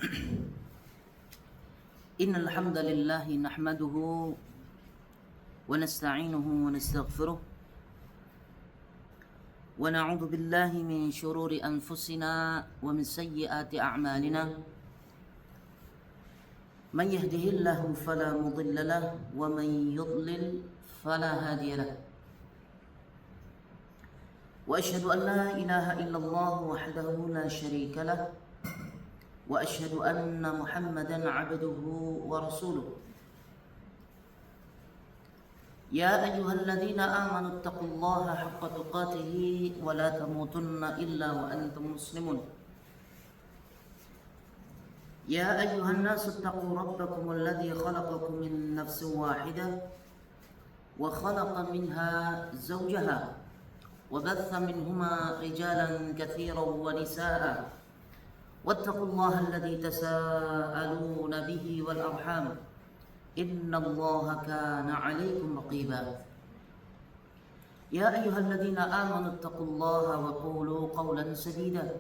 إن الحمد لله نحمده ونستعينه ونستغفره ونعوذ بالله من شرور أنفسنا ومن سيئات أعمالنا من يهده الله فلا مضل له ومن يضلل فلا هادي له وأشهد أن لا إله إلا الله وحده لا شريك له وأشهد أن محمدا عبده ورسوله يا أيها الذين آمنوا اتقوا الله حق تقاته ولا تموتن إلا وأنتم مسلمون يا أيها الناس اتقوا ربكم الذي خلقكم من نفس واحدة وخلق منها زوجها وبث منهما رجالا كثيرا ونساء واتقوا الله الذي تساءلون به والأرحام إن الله كان عليكم رقيبا يا أيها الذين آمنوا اتقوا الله وقولوا قولا سديدا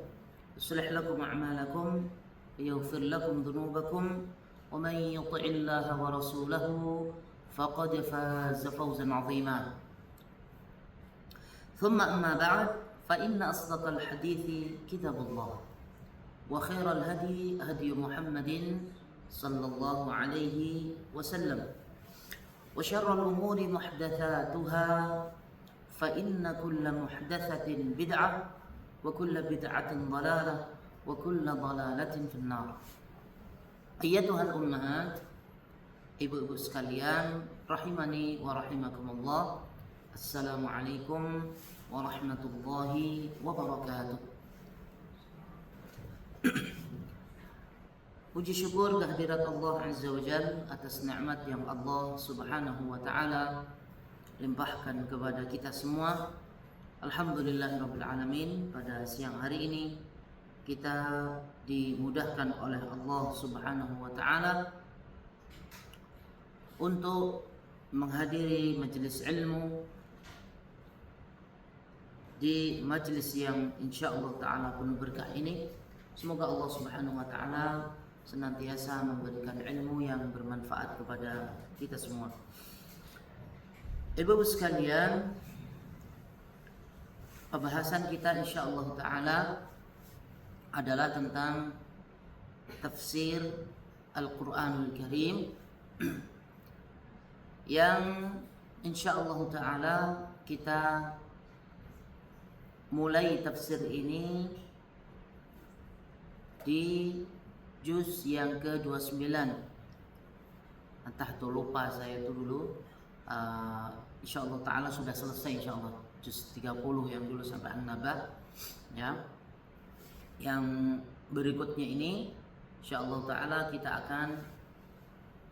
يصلح لكم أعمالكم ويغفر لكم ذنوبكم ومن يطع الله ورسوله فقد فاز فوزا عظيما ثم أما بعد فإن أصدق الحديث كتاب الله وخير الهدي هدي محمد صلى الله عليه وسلم وشر الأمور محدثاتها فإن كل محدثة بدعة وكل بدعة ضلالة وكل ضلالة في النار. أيتها الأمهات, ibu-ibu sekalian, rahimani wa rahimakumullah. Assalamualaikum warahmatullahi wabarakatuh. Puji syukur kehadirat Allah Azza wa Jal atas nikmat yang Allah Subhanahu wa Ta'ala limpahkan kepada kita semua. Alhamdulillahirabbil alamin, pada siang hari ini kita dimudahkan oleh Allah Subhanahu wa Ta'ala untuk menghadiri majelis ilmu di majelis yang insyaallah ta'ala penuh berkah ini. Semoga Allah Subhanahu wa Ta'ala senantiasa memberikan ilmu yang bermanfaat kepada kita semua. Ibu-ibu sekalian, pembahasan kita insyaallah ta'ala adalah tentang tafsir Al-Quranul Karim yang insyaallah ta'ala kita mulai tafsir ini di juz yang ke-29. Entah itu lupa saya itu dulu. Insyaallah ta'ala sudah selesai insyaallah juz 30 yang dulu sampai An-Naba, ya. Yang berikutnya ini insyaallah ta'ala kita akan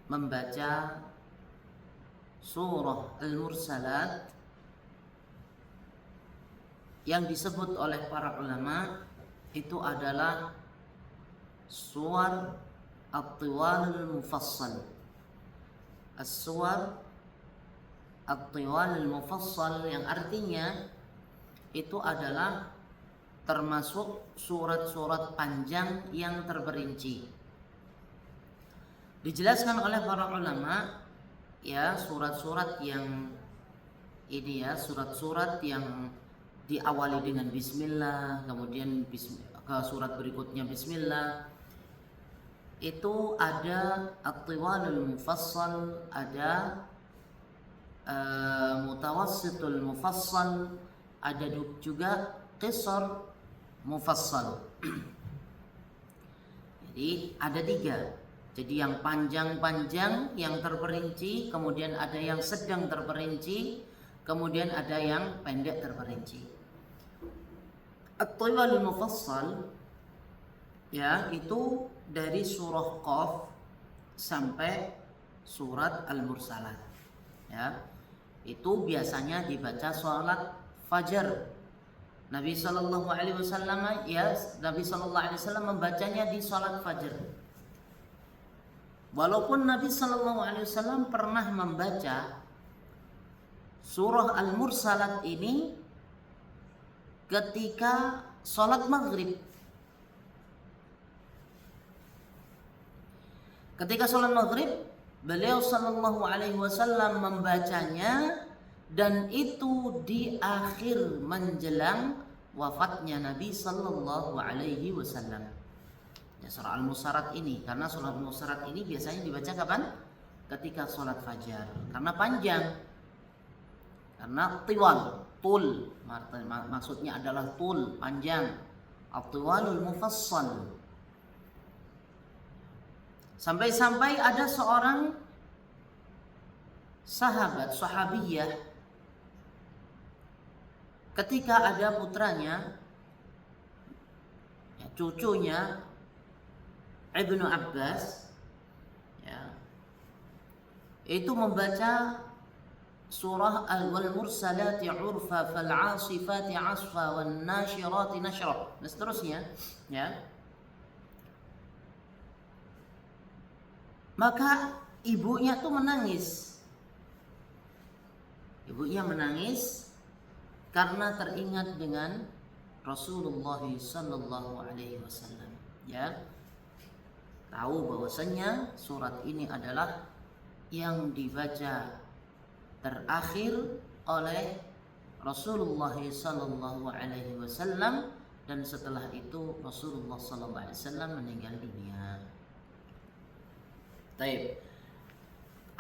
membaca surah Al-Mursalat yang disebut oleh para ulama itu adalah suwar at-tiwal al-mufassal. As-suwar at-tiwal al-mufassal yang artinya itu adalah termasuk surat-surat panjang yang terperinci. Dijelaskan oleh para ulama, ya, surat-surat yang ini, ya, surat-surat yang diawali dengan bismillah, kemudian ke surat berikutnya bismillah, itu ada at-tiwalul mufassal, ada mutawassitul mufassal, ada juga qisar mufassal. Jadi ada tiga. Jadi yang panjang-panjang yang terperinci, kemudian ada yang sedang terperinci, kemudian ada yang pendek terperinci. At-tiwalul mufassal, ya, itu dari surah Qaf sampai surat Al-Mursalat, ya. Itu biasanya dibaca salat fajar. Nabi sallallahu alaihi wasallam, ya, Nabi sallallahu alaihi wasallam membacanya di salat fajar. Walaupun Nabi sallallahu alaihi wasallam pernah membaca surah Al-Mursalat ini ketika salat maghrib. Ketika sholat maghrib, beliau sallallahu alaihi wasallam membacanya, dan itu di akhir menjelang wafatnya Nabi sallallahu alaihi wasallam. Ya, surah Al-Mursalat ini, karena surah Al-Mursalat ini biasanya dibaca kapan? Ketika sholat fajar, karena panjang, karena tiwal, tul, maksudnya adalah tul, panjang, at-tiwalul mufassal. Sampai-sampai ada seorang sahabiyah, ketika ada putranya, ya, cucunya Ibnu Abbas, ya, itu membaca surah Al-Mursalati urfa fal-'asifati 'asfa wan-nashirati nashra, dan seterusnya, ya. Maka ibunya tuh menangis. Ibunya menangis karena teringat dengan Rasulullah sallallahu alaihi wasallam, ya. Tahu bahwasanya surat ini adalah yang dibaca terakhir oleh Rasulullah sallallahu alaihi wasallam, dan setelah itu Rasulullah sallallahu alaihi wasallam meninggal dunia. Taib.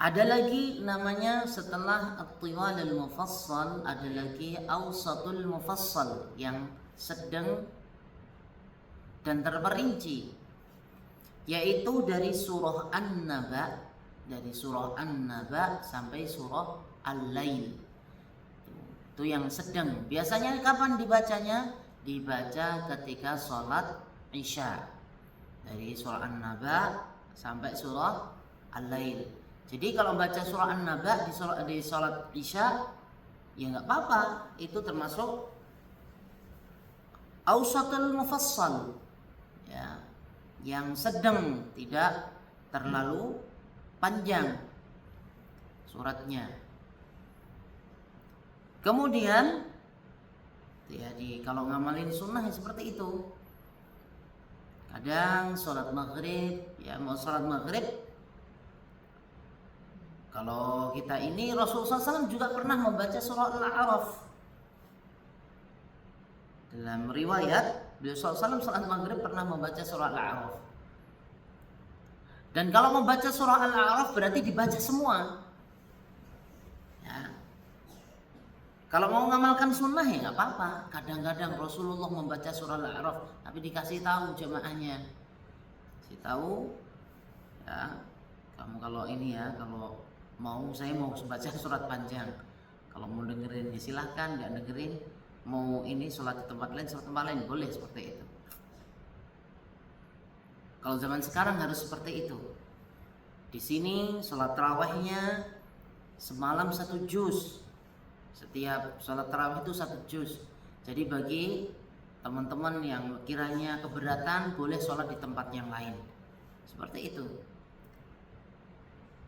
Ada lagi namanya setelah at-tiwal al-mufassal, ada lagi awsatul mufassal, yang sedang dan terperinci, yaitu dari surah An-Naba, sampai surah Al-Lail. Itu yang sedang. Biasanya kapan dibacanya? Dibaca ketika sholat Isya, dari surah An-Naba sampai surah Al-Lail. Jadi kalau baca surah An-Naba di sholat Isya, ya nggak apa-apa, itu termasuk awsatul mufassal, ya, yang sedang, tidak terlalu panjang suratnya. Kemudian, ya, kalau ngamalin sunnah ya seperti itu. Kadang sholat maghrib, ya, mau sholat maghrib, kalau kita ini Rasulullah SAW juga pernah membaca surah Al-A'raf. Dalam riwayat, beliau SAW sholat maghrib pernah membaca surah Al-A'raf. Dan kalau membaca surah Al-A'raf berarti dibaca semua, ya. Kalau mau ngamalkan sunnah ya nggak apa-apa. Kadang-kadang Rasulullah membaca surah Al-A'raf, tapi dikasih tahu jemaahnya, kasih tahu, ya, kamu kalau ini ya, kalau saya mau baca surat panjang, kalau mau dengerin ya silahkan, nggak dengerin, mau ini sholat di tempat lain, boleh seperti itu. Kalau zaman sekarang harus seperti itu. Di sini sholat tarawihnya semalam 1 juz. Setiap sholat tarawih itu 1 juz. Jadi bagi teman-teman yang kiranya keberatan, boleh sholat di tempat yang lain. Seperti itu.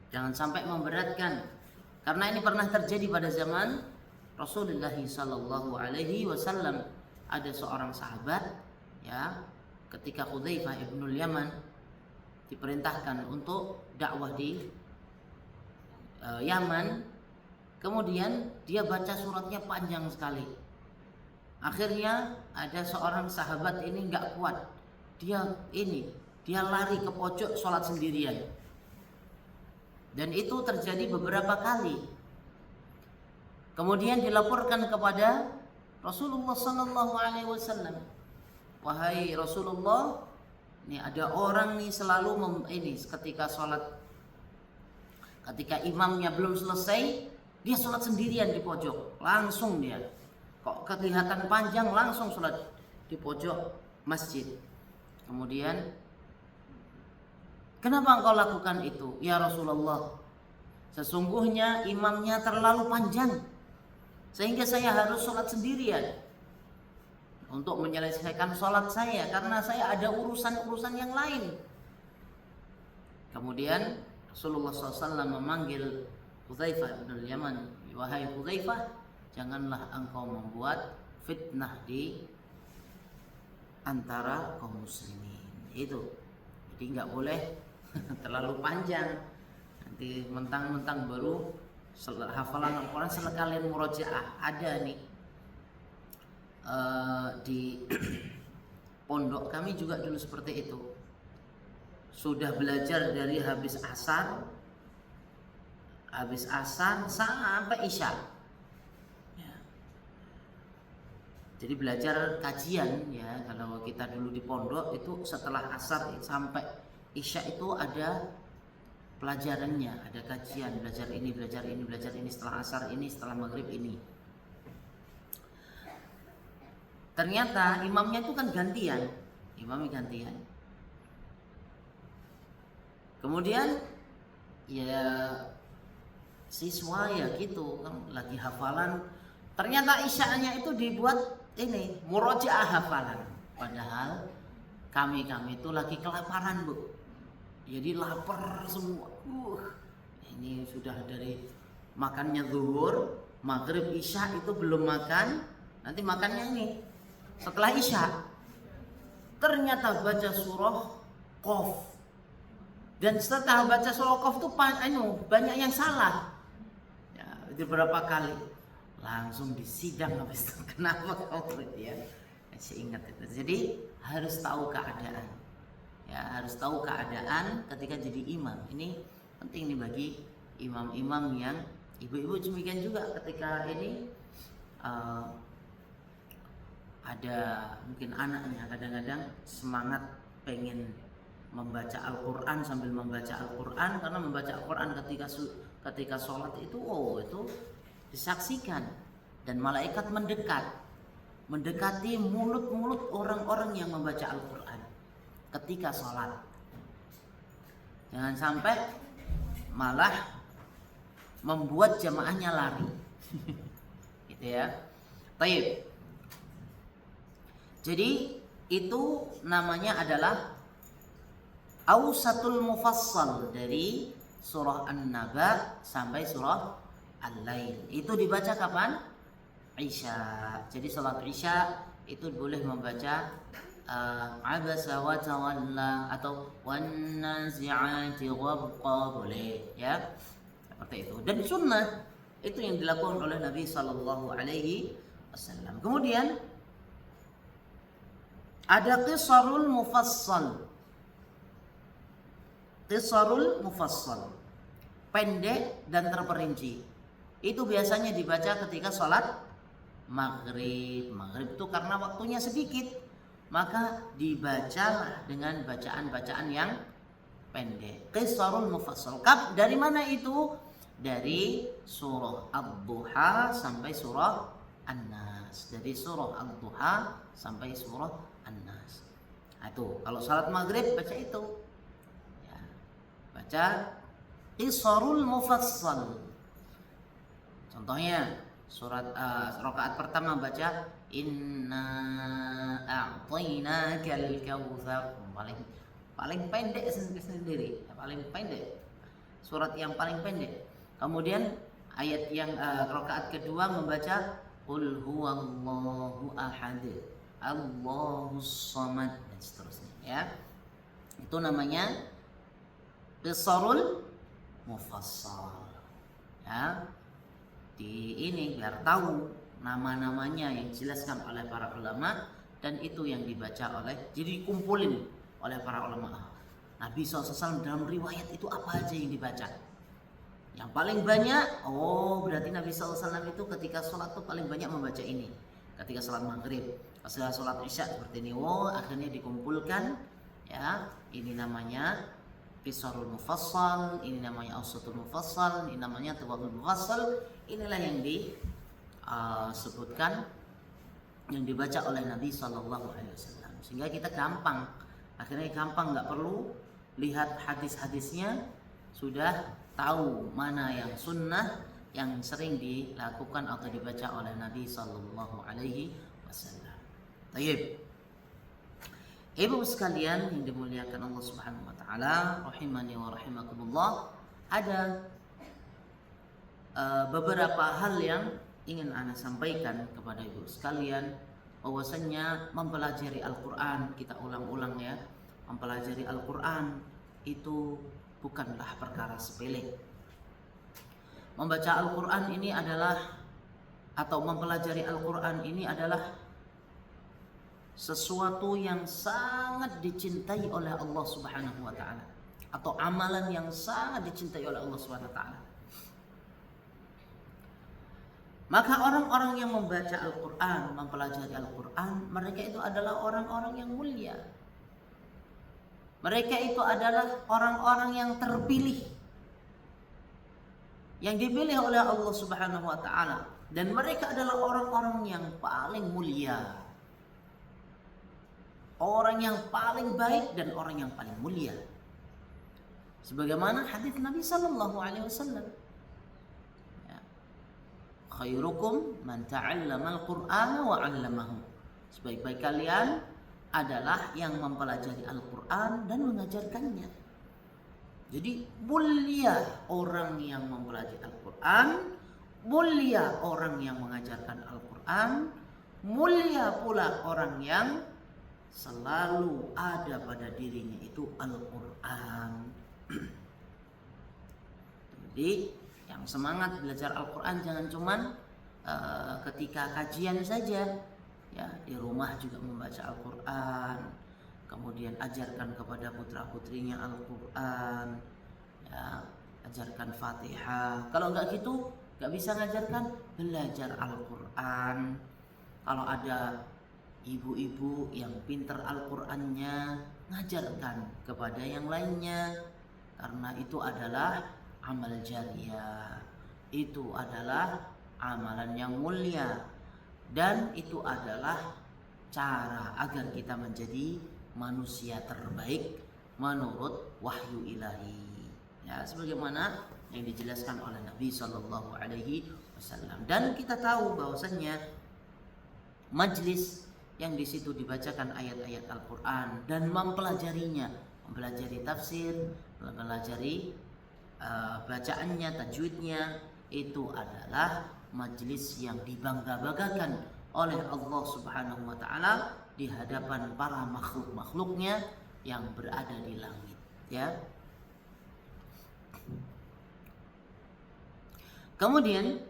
Jangan sampai memberatkan, karena ini pernah terjadi pada zaman Rasulullah sallallahu alaihi wasallam. Ada seorang sahabat, ya, ketika Hudzaifah ibnul Yaman diperintahkan untuk dakwah di Yaman, kemudian dia baca suratnya panjang sekali. Akhirnya ada seorang sahabat ini nggak kuat, dia lari ke pojok sholat sendirian. Dan itu terjadi beberapa kali. Kemudian dilaporkan kepada Rasulullah sallallahu alaihi wasallam. Wahai Rasulullah, ini ada orang nih selalu ketika sholat, ketika imamnya belum selesai, dia sholat sendirian di pojok. Langsung dia, kok kelihatan panjang, langsung sholat di pojok masjid. Kemudian, kenapa engkau lakukan itu? Ya Rasulullah, sesungguhnya imamnya terlalu panjang, sehingga saya harus sholat sendirian untuk menyelesaikan sholat saya, karena saya ada urusan-urusan yang lain. Kemudian Rasulullah SAW memanggil Hudzaifah bin Yaman. Wahai Hudzaifah, janganlah engkau membuat fitnah di antara kaum muslimin. Itu. Jadi nggak boleh terlalu panjang. Nanti mentang-mentang baru hafalan Al-Quran sekalian murojaah. Ada nih di pondok kami juga dulu seperti itu. Sudah belajar dari habis asar sampai isya. Ya. Jadi belajar kajian ya. Kalau kita dulu di pondok itu setelah asar sampai isya itu ada pelajarannya, ada kajian, belajar ini setelah asar ini, setelah maghrib ini. Ternyata imamnya itu kan gantian, imamnya gantian. Kemudian ya siswa ya gitu kan lagi hafalan. Ternyata isya'nya itu dibuat ini murojaah hafalan. Padahal kami itu lagi kelaparan, Bu. Jadi lapar semua. Ini sudah dari makannya zuhur, maghrib, isya itu belum makan. Nanti makannya ini setelah isya. Ternyata baca surah Qaf. Dan setelah baca surah Qaf itu banyak yang salah. Ya, itu berapa kali. Langsung disidang habis itu. Kenapa kau ya? Saya ingat itu. Jadi harus tahu keadaan. Ya, harus tahu keadaan ketika jadi imam. Ini penting nih bagi imam-imam yang ibu-ibu demikian juga ketika ini ada mungkin anaknya kadang-kadang semangat pengen membaca Al-Quran sambil membaca Al-Quran, karena membaca Al-Quran ketika sholat itu itu disaksikan dan malaikat mendekati mulut-mulut orang-orang yang membaca Al-Quran ketika sholat. Jangan sampai malah membuat jamaahnya lari. Gitu ya. Baik. Jadi itu namanya adalah Awsatul Mufassal, dari surah An-Naba sampai surah Al-Lail. Itu dibaca kapan? Isya. Jadi salat Isya itu boleh membaca Abasa wa tawalla atau wan nazi'ati gharqa, boleh ya. Seperti itu. Dan sunnah itu yang dilakukan oleh Nabi sallallahu alaihi wasallam. Kemudian ada qisarul mufassal. Qisarul mufassal, pendek dan terperinci. Itu biasanya dibaca ketika sholat maghrib. Maghrib itu karena waktunya sedikit, maka dibacalah dengan bacaan-bacaan yang pendek. Qisarul mufassal. Dari mana itu? Dari surah Ad-Duha sampai surah An-Nas. Dari surah Ad-Duha sampai surah An-Nas. Nah, itu kalau salat maghrib baca itu. Ya, baca Qisarul Mufassal. Contohnya surat rakaat pertama baca Inna a'tainakal kautsar. Paling pendek sendiri, paling pendek. Surat yang paling pendek. Kemudian ayat yang rakaat kedua membaca Qul huwallahu ahad, Allahus samad, dan seterusnya ya. Itu namanya Qisarul Mufassal. Ya. Di ini biar tahu nama-namanya yang dijelaskan oleh para ulama, dan itu yang dibaca jadi dikumpulin oleh para ulama. Nabi SAW dalam riwayat itu apa aja yang dibaca? Yang paling banyak, berarti Nabi SAW itu ketika sholat tuh paling banyak membaca ini. Ketika sholat maghrib, setelah sholat isya seperti ini, akhirnya dikumpulkan. Ya, ini namanya Qisarul Mufassal, ini namanya Awsatul Mufassal, ini namanya Tawalul Mufassal. Inilah yang disebutkan, yang dibaca oleh Nabi SAW. Sehingga kita gampang, akhirnya gampang, nggak perlu lihat hadis-hadisnya, sudah tahu mana yang sunnah yang sering dilakukan atau dibaca oleh Nabi Sallallahu Alaihi Wasallam. Baik, ibu sekalian yang dimuliakan Allah Subhanahu Wa Taala, rahimani wa rahimakumullah, ada beberapa hal yang ingin ana sampaikan kepada ibu sekalian, bahwasanya mempelajari Al-Quran, kita ulang-ulang ya, mempelajari Al-Quran itu bukanlah perkara sepele. Membaca Al-Quran ini adalah, atau mempelajari Al-Quran ini adalah sesuatu yang sangat dicintai oleh Allah Subhanahu wa taala, atau amalan yang sangat dicintai oleh Allah Subhanahu wa taala. Maka orang-orang yang membaca Al-Quran, mempelajari Al-Quran, mereka itu adalah orang-orang yang mulia. Mereka itu adalah orang-orang yang terpilih, yang dipilih oleh Allah Subhanahu wa taala, dan mereka adalah orang-orang yang paling mulia. Orang yang paling baik dan orang yang paling mulia. Sebagaimana hadis Nabi sallallahu alaihi wasallam, khairukum man ta'allama al-Qur'ana wa 'allamahu. Sebaik-baik kalian adalah yang mempelajari Al-Qur'an dan mengajarkannya. Jadi mulia orang yang mempelajari Al-Qur'an, mulia orang yang mengajarkan Al-Qur'an, mulia pula orang yang selalu ada pada dirinya itu Al-Qur'an. Jadi yang semangat belajar Al-Quran jangan cuman ketika kajian saja, ya, di rumah juga membaca Al-Quran, kemudian ajarkan kepada putra-putrinya Al-Quran, ya, ajarkan Fatihah. Kalau nggak gitu, nggak bisa ngajarkan, belajar Al-Quran. Kalau ada ibu-ibu yang pinter Al-Qurannya, ngajarkan kepada yang lainnya, karena itu adalah amal jariah, itu adalah amalan yang mulia, dan itu adalah cara agar kita menjadi manusia terbaik menurut wahyu ilahi, ya, sebagaimana yang dijelaskan oleh Nabi Shallallahu Alaihi Wasallam. Dan kita tahu bahwasannya majlis yang di situ dibacakan ayat-ayat Al-Quran dan mempelajarinya, mempelajari tafsir, mempelajari bacaannya, tajwidnya, itu adalah majlis yang dibangga-banggakan oleh Allah Subhanahu wa taala di hadapan para makhluk-makhluknya yang berada di langit, ya. Kemudian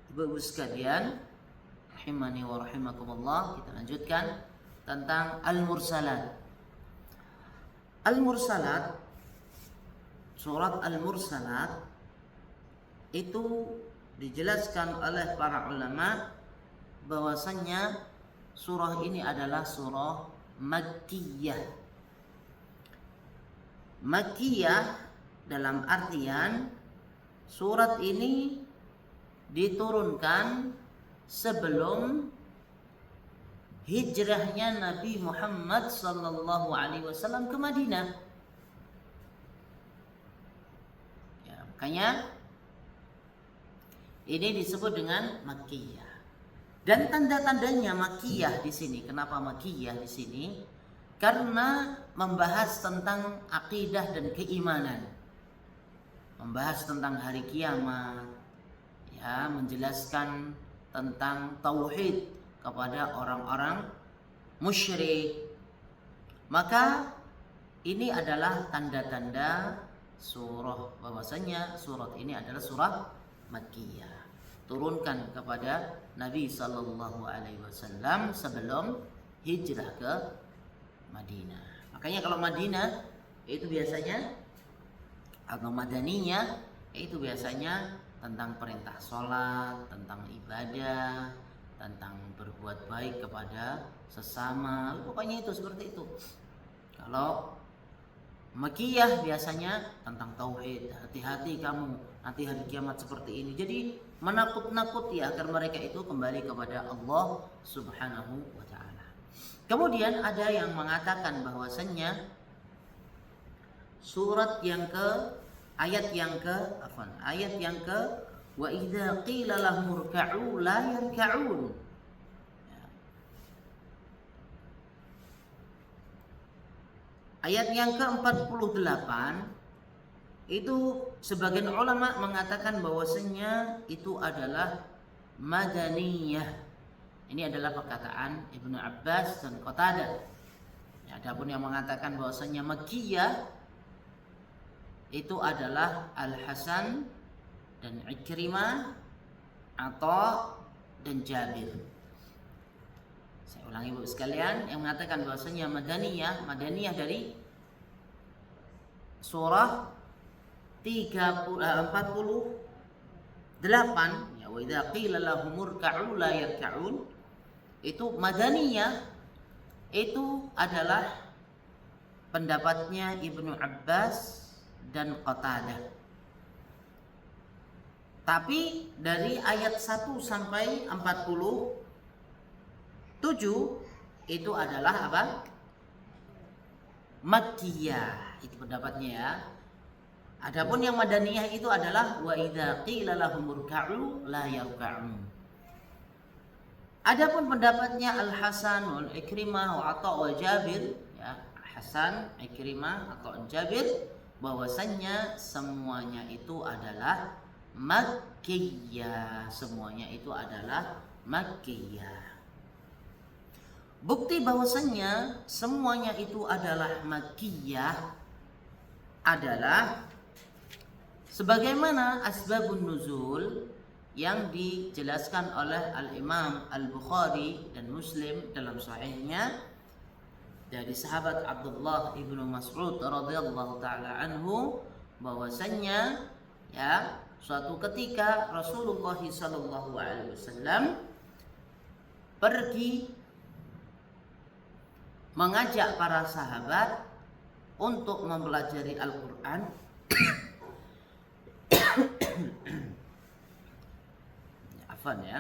Ibu-ibu sekalian, rahimani wa rahimakumullah, kita lanjutkan tentang al-mursalat. Al-mursalat, surat Al-Mursalat itu dijelaskan oleh para ulama bahwasannya surah ini adalah surah Makkiyah. Makkiyah dalam artian surat ini diturunkan sebelum hijrahnya Nabi Muhammad sallallahu alaihi wasallam ke Madinah. Ya, makanya ini disebut dengan Makkiyah. Dan tanda-tandanya Makkiyah di sini, kenapa Makkiyah di sini? Karena membahas tentang akidah dan keimanan. Membahas tentang hari kiamat, ya, menjelaskan tentang tauhid kepada orang-orang musyrik. Maka ini adalah tanda-tanda surah bahwasanya surat ini adalah surah Makkiyah, turunkan kepada Nabi sallallahu alaihi wasallam sebelum hijrah ke Madinah. Makanya kalau Madinah itu biasanya, atau Madaniyah itu biasanya tentang perintah sholat, tentang ibadah, tentang berbuat baik kepada sesama, pokoknya itu seperti itu. Kalau Makkiyah biasanya tentang tauhid, hati-hati kamu nanti hari kiamat seperti ini. Jadi menakut-nakuti agar mereka itu kembali kepada Allah Subhanahu wa taala. Kemudian ada yang mengatakan bahwasannya surat yang ke ayat yang ke wa idza qila lahum irka'u la yarka'un. Ayat yang ke-48 itu sebagian ulama mengatakan bahwasanya itu adalah Madaniyah. Ini adalah perkataan Ibnu Abbas dan Qatadah. Ya, adapun yang mengatakan bahwasanya Makkiyah itu adalah Al-Hasan dan Ikrimah, Atha dan Jabir. Saya ulangi Bu sekalian, yang mengatakan bahwasanya Madaniyah dari surah 48 ya, wa idza qila lahum urka'u la yarka'un, itu Madaniyah itu adalah pendapatnya Ibnu Abbas dan Qatadah. Tapi dari ayat 1 sampai 47 itu adalah apa? Makkiyah. Itu pendapatnya ya. Adapun yang Madaniyah itu adalah wa idza qila lahum urka'u la yarka'un. Adapun pendapatnya Al-Hasan wal Ikrimah wa Atha wa Jabir ya, Hasan, Ikrimah, Atha dan Jabir, bahwasannya semuanya itu adalah Makkiyah. Semuanya itu adalah Makkiyah. Bukti bahwasannya semuanya itu adalah Makkiyah adalah sebagaimana asbabun nuzul yang dijelaskan oleh Al-Imam Al-Bukhari dan Muslim dalam sahihnya dari sahabat Abdullah ibnu Mas'ud radhiyallahu taala anhu, bahwasannya ya, suatu ketika Rasulullah sallallahu alaihi wasallam pergi mengajak para sahabat untuk mempelajari Al-Quran. Afan ya.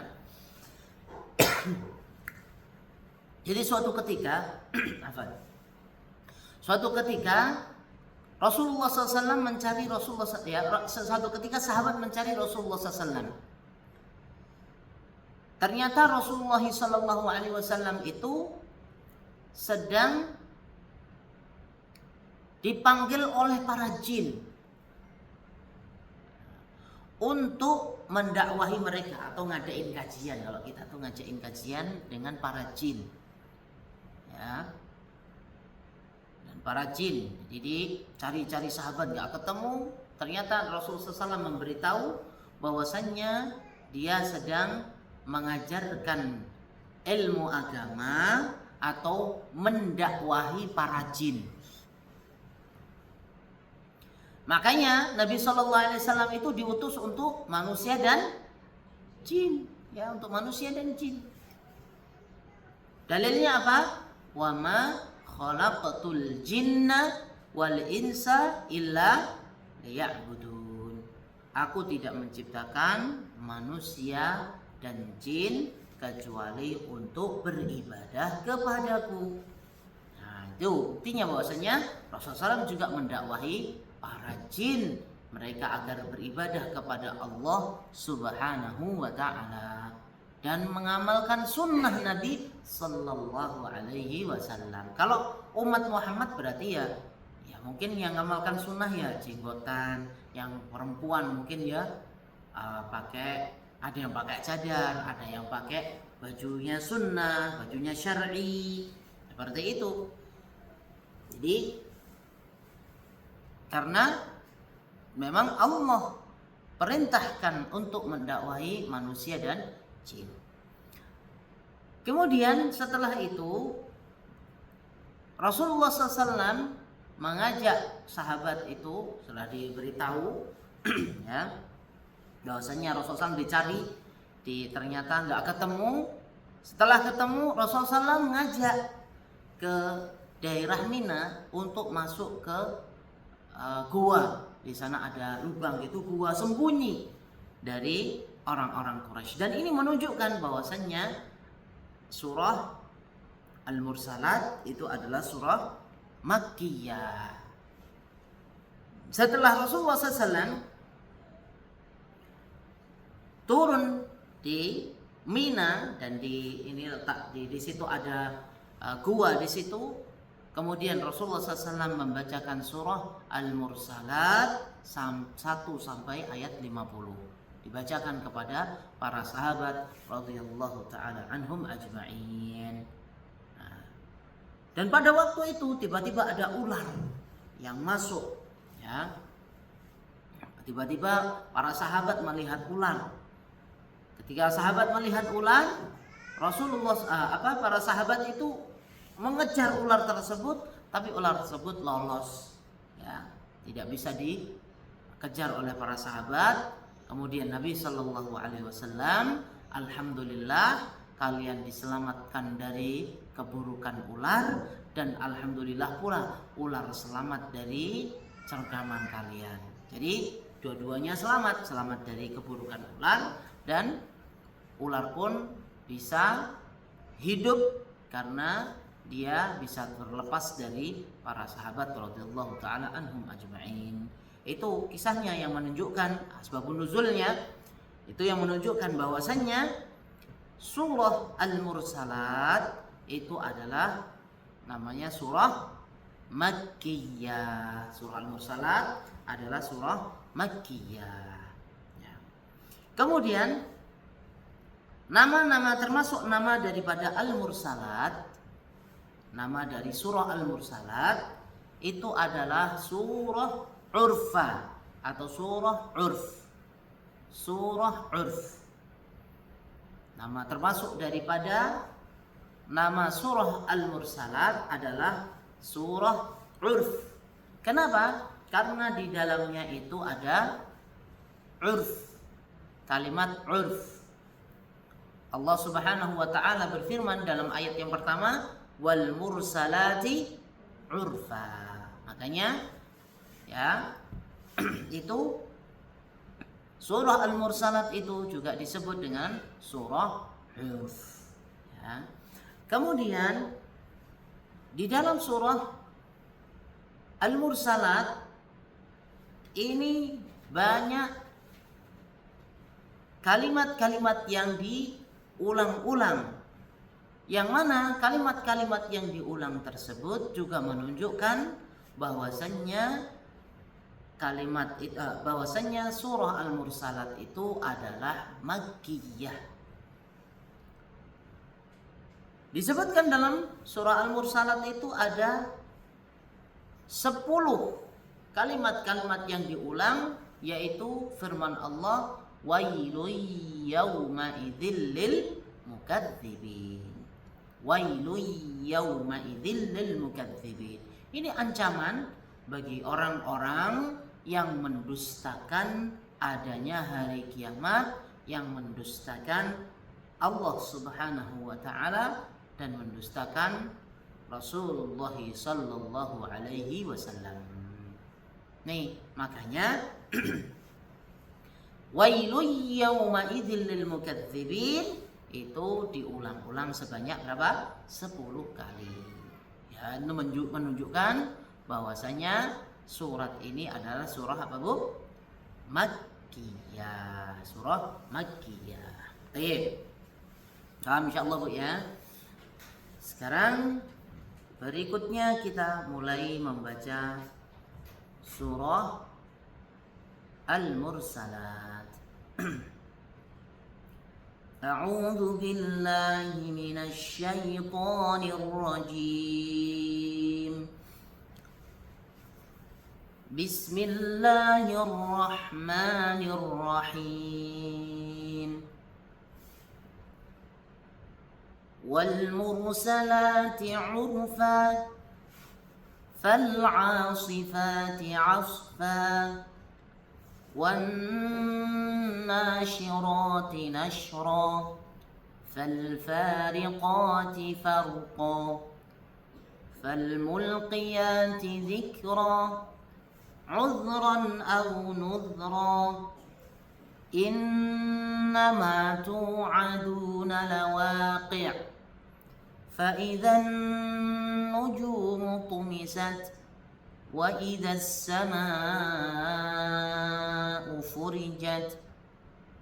Jadi suatu ketika Rasulullah SAW mencari suatu ketika sahabat mencari Rasulullah SAW. Ternyata Rasulullah SAW itu sedang dipanggil oleh para jin untuk mendakwahi mereka atau ngadain kajian. Kalau kita tuh ngadain kajian dengan para jin ya, dan para jin. Jadi cari-cari sahabat gak ketemu. Ternyata Rasulullah SAW memberitahu bahwasannya dia sedang mengajarkan ilmu agama atau mendakwahi para jin. Makanya Nabi SAW itu diutus untuk manusia dan jin, ya, untuk manusia dan jin. Dalilnya apa? Wa ma khalaqatul jinna wal insa illa liya'budun. Aku tidak menciptakan manusia dan jin kecuali untuk beribadah kepadaku. Nah, itu buktinya bahwasanya Rasulullah SAW juga mendakwahi para jin mereka agar beribadah kepada Allah Subhanahu wa taala dan mengamalkan sunnah Nabi sallallahu alaihi wasallam. Kalau umat Muhammad berarti ya mungkin yang mengamalkan sunnah ya jenggotan, yang perempuan mungkin ya pakai, ada yang pakai cadar, ada yang pakai bajunya sunnah, bajunya syar'i, seperti itu. Jadi karena memang Allah perintahkan untuk mendakwahi manusia dan jin. Kemudian setelah itu Rasulullah SAW mengajak sahabat itu setelah diberitahu ya, bahwasanya Rasulullah SAW dicari, ternyata nggak ketemu. Setelah ketemu Rasulullah SAW mengajak ke daerah Mina untuk masuk ke gua. Di sana ada lubang, itu gua sembunyi dari orang-orang Quraisy. Dan ini menunjukkan bahwasannya surah Al-Mursalat itu adalah surah Makkiyah. Setelah Rasulullah SAW turun di Mina dan ini letak di situ ada gua di situ. Kemudian Rasulullah SAW membacakan surah Al-Mursalat 1 sampai ayat 50. Dibacakan kepada para sahabat radhiyallahu taala anhum ajma'in. Dan pada waktu itu tiba-tiba ada ular yang masuk ya. Tiba-tiba para sahabat melihat ular. Ketika sahabat melihat ular, para sahabat itu mengejar ular tersebut, tapi ular tersebut lolos, ya, tidak bisa dikejar oleh para sahabat. Kemudian Nabi Shallallahu Alaihi Wasallam, alhamdulillah kalian diselamatkan dari keburukan ular, dan alhamdulillah pula ular selamat dari cengkraman kalian. Jadi dua-duanya selamat dari keburukan ular, dan ular pun bisa hidup karena dia bisa terlepas dari para sahabat radhiyallahu taala anhum ajma'in. Itu kisahnya yang menunjukkan asbabun nuzulnya, itu yang menunjukkan bahwasannya surah Al-Mursalat itu adalah namanya surah Makkiyah. Surah Al-Mursalat adalah surah Makkiyah. Ya. Kemudian nama-nama, termasuk nama daripada Al-Mursalat, nama dari surah Al-Mursalat itu adalah surah Urfa atau surah Urf. Surah Urf. Nama termasuk daripada nama surah Al-Mursalat adalah surah Urf. Kenapa? Karena di dalamnya itu ada urf, kalimat urf. Allah Subhanahu wa taala berfirman dalam ayat yang pertama, wal mursalati urfa. Makanya ya itu surah Al-Mursalat itu juga disebut dengan surah urf. Ya. Kemudian di dalam surah Al-Mursalat ini banyak kalimat-kalimat yang diulang-ulang, yang mana kalimat-kalimat yang diulang tersebut juga menunjukkan bahwasannya bahwasannya surah Al-Mursalat itu adalah Makkiyah. Disebutkan dalam surah Al-Mursalat itu ada 10 kalimat-kalimat yang diulang, yaitu firman Allah, wailun yawma idzil lil mukadzibin. Wailun yawma idzil lil mukadzibin. Ini ancaman bagi orang-orang yang mendustakan adanya hari kiamat, yang mendustakan Allah Subhanahu wa taala dan mendustakan Rasulullah sallallahu alaihi wasallam. Nih, makanya wailun yawma idzil lil mukadzibin itu diulang-ulang sebanyak berapa? 10 kali. Ya, menunjukkan bahwasanya surat ini adalah surah apa, Bu? Makkiyah. Surah Makkiyah. Baik. Paham insyaallah, Bu, ya. Sekarang berikutnya kita mulai membaca surah Al-Mursalat. A'udzu billahi minasy syaithanir rajim. Bismillahirrahmanirrahim. والمرسلات عرفا فالعاصفات عصفا والناشرات نشرا فالفارقات فرقا فالملقيات ذكرا عذرا أو نذرا إنما توعدون لواقع فإذا النجوم طمست وإذا السماء فرجت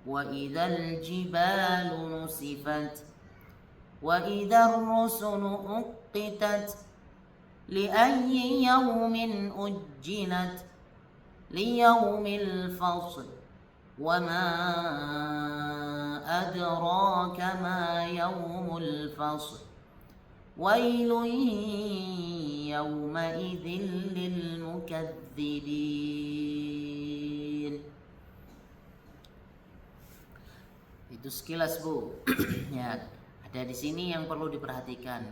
وإذا الجبال نسفت وإذا الرسل أقتت لأي يوم أجلت ليوم الفصل وما أدراك ما يوم الفصل ويل يومئذ للمكذبين. Itu sekilas Bu. Ya, ada di sini yang perlu diperhatikan.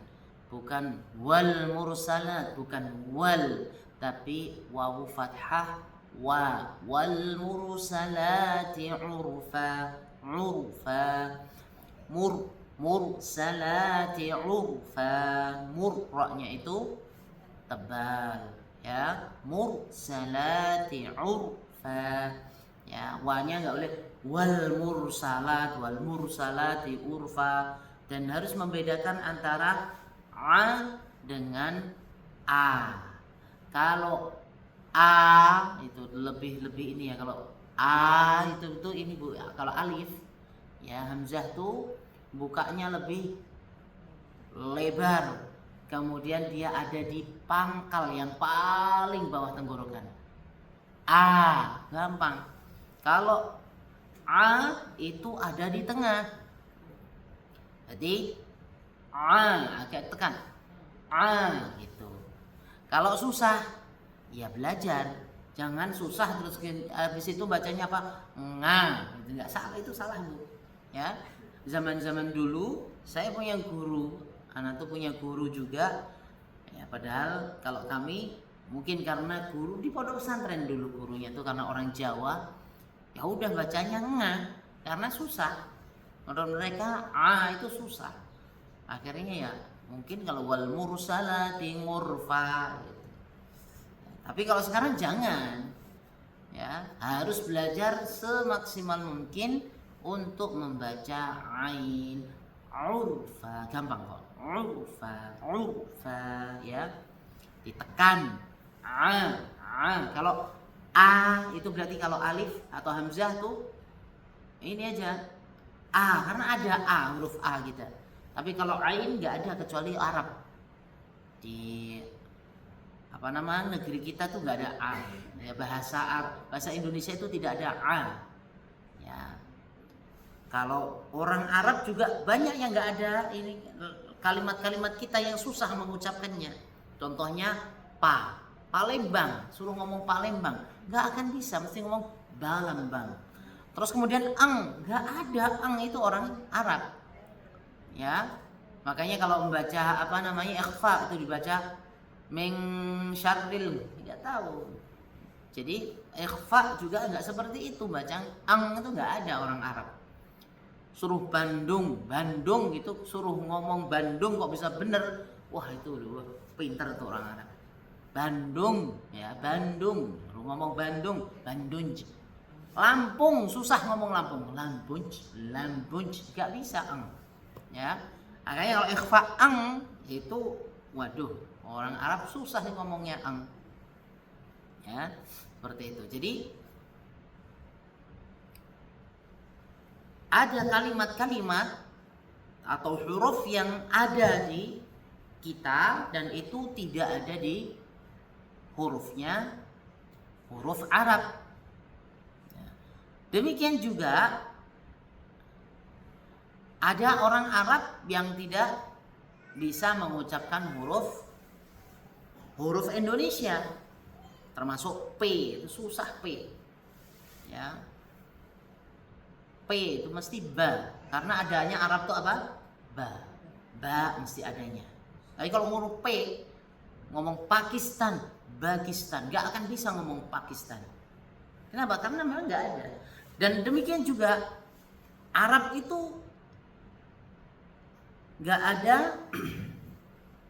Bukan wal mursalat, bukan wal, tapi wawu fathah wa, wal mursalati urfa, urfa, mursalati urfa, murranya itu tebal ya, mursalati urfa ya, wanya nggak boleh wal mursalati urfa, dan harus membedakan antara a dengan a. Kalau a itu lebih ini ya, kalau a itu ini Bu, kalau alif ya, hamzah tuh bukanya lebih lebar, kemudian dia ada di pangkal yang paling bawah tenggorokan. A gampang. Kalau a itu ada di tengah, jadi a agak tekan, a gitu. Kalau susah ya belajar, jangan susah terus habis itu bacanya apa, nga, nggak salah, itu salah Bu ya. Zaman dulu saya punya guru, anak tuh punya guru juga ya, padahal kalau kami mungkin karena guru di pondok pesantren dulu, gurunya tuh karena orang Jawa, ya udah bacanya nga karena susah. Menurut mereka itu susah. Akhirnya ya mungkin kalau wal mursalati ngurfa gitu. Tapi kalau sekarang jangan. Ya, harus belajar semaksimal mungkin untuk membaca ain, urfa, gampang kok. Urfa ya. Ditekan. Kalau a itu berarti kalau alif atau hamzah tuh ini aja a, karena ada a, huruf a gitu. Tapi kalau ain nggak ada kecuali Arab. Di negeri kita tuh nggak ada a. Ya, bahasa Indonesia itu tidak ada a. Ya. Kalau orang Arab juga banyak yang nggak ada ini kalimat-kalimat kita yang susah mengucapkannya. Contohnya Palembang, suruh ngomong Palembang, nggak akan bisa, mesti ngomong Balambang. Terus kemudian nggak ada, itu orang Arab. Ya, makanya kalau membaca ikhfa itu dibaca min syarril, tidak tahu. Jadi ikhfa juga nggak seperti itu, baca itu nggak ada orang Arab. Suruh Bandung gitu, suruh ngomong Bandung kok bisa bener, wah itu pinter tuh orang Arab. Bandung ya, Bandung, suruh ngomong Bandung. Lampung susah ngomong Lampung, nggak bisa ya. Makanya kalau ikhfa itu waduh, orang Arab susah nih ngomongnya ya, seperti itu. Jadi ada kalimat-kalimat atau huruf yang ada di kita dan itu tidak ada di huruf Arab. Demikian juga ada orang Arab yang tidak bisa mengucapkan huruf Indonesia, termasuk P, itu susah P. Ya. P itu mesti ba, karena adanya Arab itu apa? Ba mesti adanya. Tapi kalau ngomong P, ngomong Pakistan, nggak akan bisa ngomong Pakistan. Kenapa? Karena memang nggak ada. Dan demikian juga Arab itu nggak ada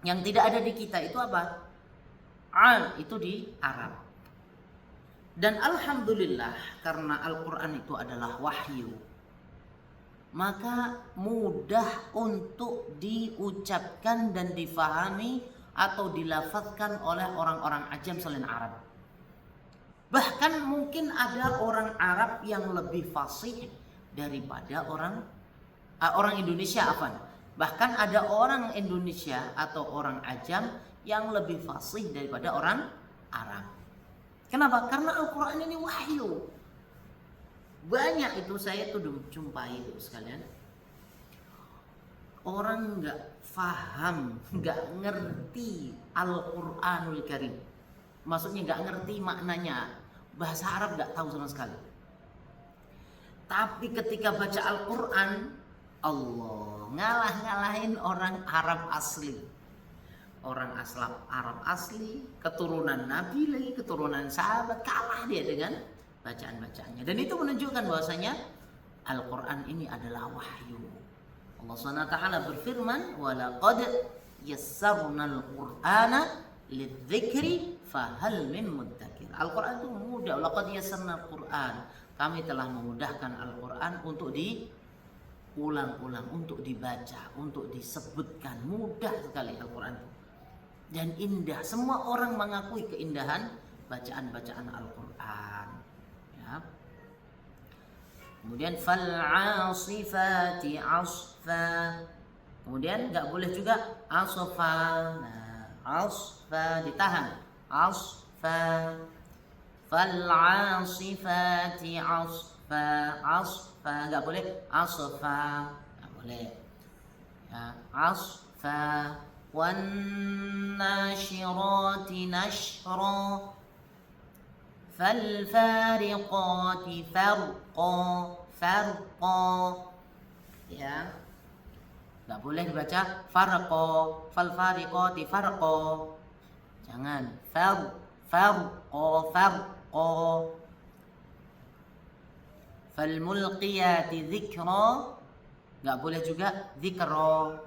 yang tidak ada di kita itu apa? Itu di Arab. Dan alhamdulillah karena Al-Quran itu adalah wahyu, maka mudah untuk diucapkan dan difahami atau dilafazkan oleh orang-orang ajam selain Arab. Bahkan mungkin ada orang Arab yang lebih fasih daripada orang Indonesia, Bahkan ada orang Indonesia atau orang ajam yang lebih fasih daripada orang Arab. Kenapa? Karena Al-Quran ini wahyu. Banyak itu saya tuh jumpai itu sekalian. Orang nggak faham, nggak ngerti Al-Quranul Karim. Maksudnya nggak ngerti maknanya. Bahasa Arab nggak tahu sama sekali. Tapi ketika baca Al-Quran, Allah ngalah-ngalahin orang Arab asli. Orang Arab asli, keturunan Nabi lagi, keturunan sahabat, kalah dia dengan bacaan-bacaannya. Dan itu menunjukkan bahwasanya Al-Quran ini adalah wahyu. Allah SWT berfirman, وَلَقَدْ يَسَّرْنَا الْقُرْآنَ لِلذِّكْرِ فَهَلْ مِنْ مُدَّكِرِ. Al-Quran itu mudah. وَلَقَدْ يَسَّرْنَا الْقُرْآنَ. Kami telah memudahkan Al-Quran untuk diulang-ulang, untuk dibaca, untuk disebutkan. Mudah sekali Al-Quran itu. Dan indah, semua orang mengakui keindahan bacaan-bacaan Al-Quran, ya. Kemudian fal'asifati asfa. Kemudian nggak boleh juga asfa. Nah, asfa ditahan. Asfa. Fal'asifati asfa. Asfa nggak boleh. Asfa nggak boleh. Ya, asfa. وَالنَّاشِرَاتِ نَشْرًا فَالْفَارِقَاتِ فَرْقًا. Ya, nggak boleh dibaca farqa, فَالْفَارِقَاتِ فَرْقًا. Jangan farqa. فَالْمُلْقِيَاتِ ذِكْرًا. Nggak boleh juga dzikra.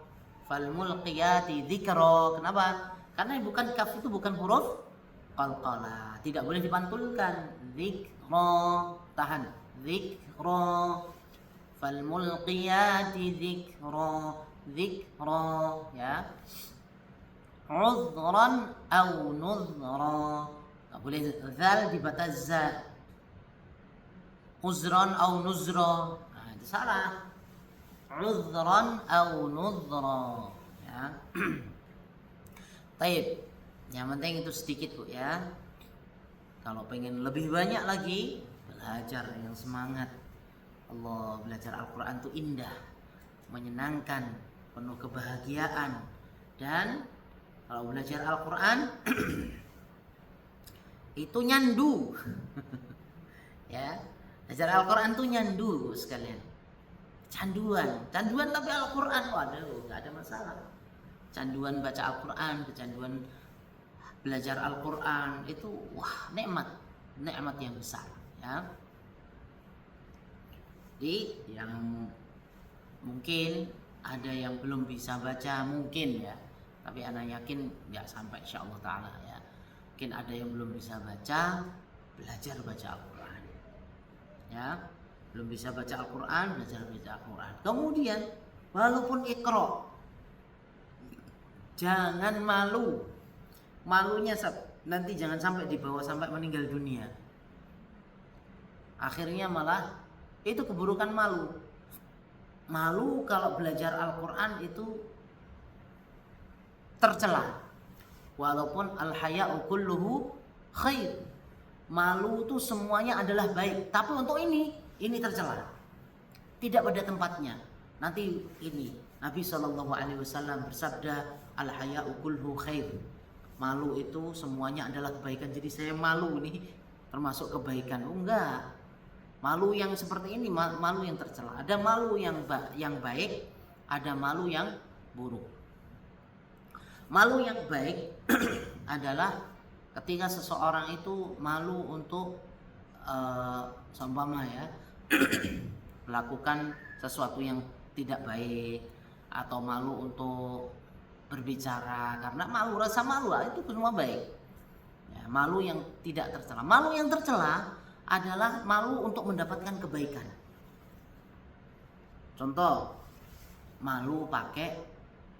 Falmulqiyati dzikra. Kenapa? Karena bukan kaf itu bukan huruf qalqalah. Tidak boleh dipantulkan. Dzikra. Tahan. Dzikra. Falmulqiyati dzikra. Dzikra, ya. Uzran aw nuzra. Enggak boleh zal dibaca za. Uzran aw nuzra. Nah, itu salah. Uzran aw nuzra, ya. Taib. Yang penting itu sedikit, Bu, ya. Kalau pengen lebih banyak lagi, belajar yang semangat. Allah, belajar Al-Quran itu indah, menyenangkan, penuh kebahagiaan. Dan kalau belajar Al-Quran itu nyandu. Ya, belajar Al-Quran itu nyandu, Bu, sekalian. Canduan tapi Al-Quran, waduh, nggak ada masalah. Canduan baca Al-Quran, kecanduan belajar Al-Quran itu, wah, nikmat yang besar, ya. Jadi yang mungkin ada yang belum bisa baca mungkin, ya, tapi anak yakin nggak sampai insyaallah taala, ya. Mungkin ada yang belum bisa baca, belajar baca Al-Quran, ya. Belum bisa baca Al-Quran, belajar baca Al-Quran. Kemudian walaupun Iqra, jangan malu. Malunya nanti jangan sampai dibawa sampai meninggal dunia. Akhirnya malah itu keburukan malu. Malu kalau belajar Al-Quran itu tercela. Walaupun al-haya'u kulluhu khair. Malu itu semuanya adalah baik, tapi untuk ini tercela, tidak pada tempatnya. Nanti ini Nabi SAW bersabda, al-haya'u kulluhu khair. Malu itu semuanya adalah kebaikan. Jadi saya malu nih termasuk kebaikan. Enggak. Malu yang seperti ini malu yang tercela. Ada malu yang baik, ada malu yang buruk. Malu yang baik adalah ketika seseorang itu malu untuk seumpama, ya, melakukan sesuatu yang tidak baik, atau malu untuk berbicara karena malu, rasa malu itu semua baik, ya. Malu yang tidak tercela. Malu yang tercela adalah malu untuk mendapatkan kebaikan. Contoh, malu pakai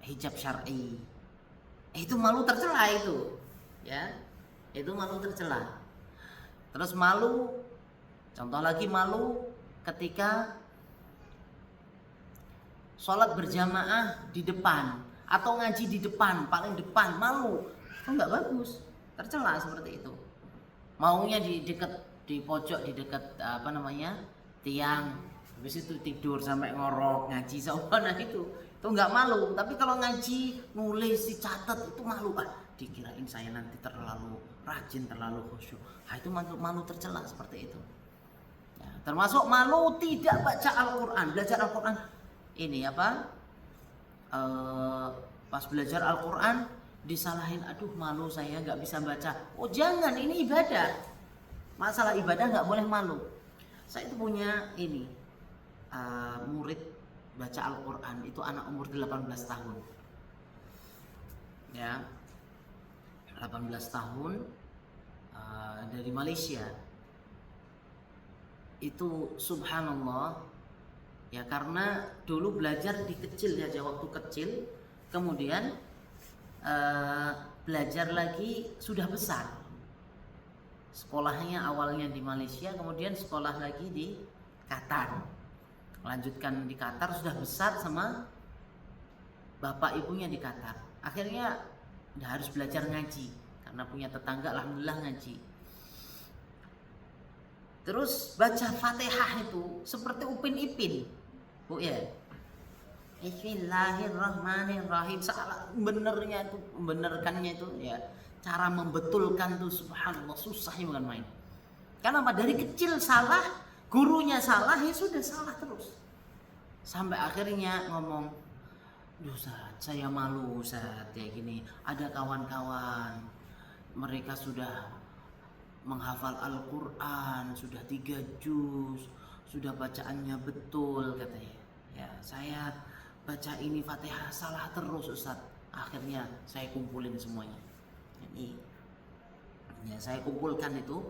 hijab syar'i, itu malu tercela itu, ya. Itu malu tercela. Terus malu, contoh lagi, malu ketika sholat berjamaah di depan atau ngaji di depan, paling depan, malu. Itu nggak bagus, tercela seperti itu. Maunya di pojok, di dekat tiang, habis itu tidur sampai ngorok, ngaji sauban, itu nggak malu. Tapi kalau ngaji, nulis, dicatat, itu malu. Dikirain saya nanti terlalu rajin, terlalu khusyuk. Itu malu tercela seperti itu. Ya, Termasuk malu tidak baca Al-Quran. Belajar Al-Quran ini apa? Pas belajar Al-Quran disalahin, aduh malu saya nggak bisa baca. Oh jangan, ini ibadah. Masalah ibadah nggak boleh malu. Saya itu punya ini murid baca Al-Quran, itu anak umur 18 tahun. Ya, 18 tahun dari Malaysia. Itu subhanallah ya, karena dulu belajar di kecil ya, waktu kecil, kemudian belajar lagi sudah besar. Sekolahnya awalnya di Malaysia, kemudian sekolah lagi di Qatar, lanjutkan di Qatar, sudah besar sama bapak ibunya di Qatar. Akhirnya udah harus belajar ngaji karena punya tetangga alhamdulillah ngaji. Terus baca Fatihah itu seperti Upin Ipin, Bu ya. Bismillahirrahmanirrahim. Salah benernya itu, membenarkannya itu ya, cara membetulkan tuh subhanallah susahnya bukan main. Karena apa? Dari kecil salah, gurunya salah, ya sudah salah terus. Sampai akhirnya ngomong, Ustaz, saya malu Ustaz kayak gini. Ada kawan-kawan mereka sudah menghafal Al-Quran, sudah 3 juz, sudah bacaannya betul katanya. Ya, saya baca ini Fatihah salah terus Ustaz. Akhirnya saya kumpulin semuanya. Jadi ya saya kumpulkan itu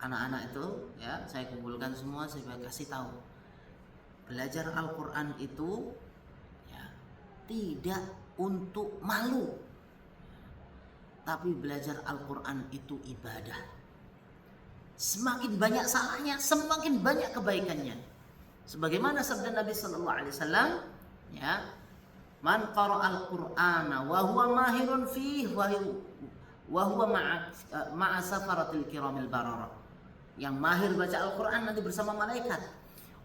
anak-anak itu ya, saya kumpulkan semua, saya kasih tahu. Belajar Al-Quran itu ya tidak untuk malu. Tapi belajar Al-Quran itu ibadah. Semakin banyak salahnya, semakin banyak kebaikannya. Sebagaimana sabda Nabi sallallahu alaihi wasallam, ya, man qara'al Qur'ana wa huwa mahirun fihi wa huwa ma'a safaratil kiramil barara. Yang mahir baca Al-Quran nanti bersama malaikat.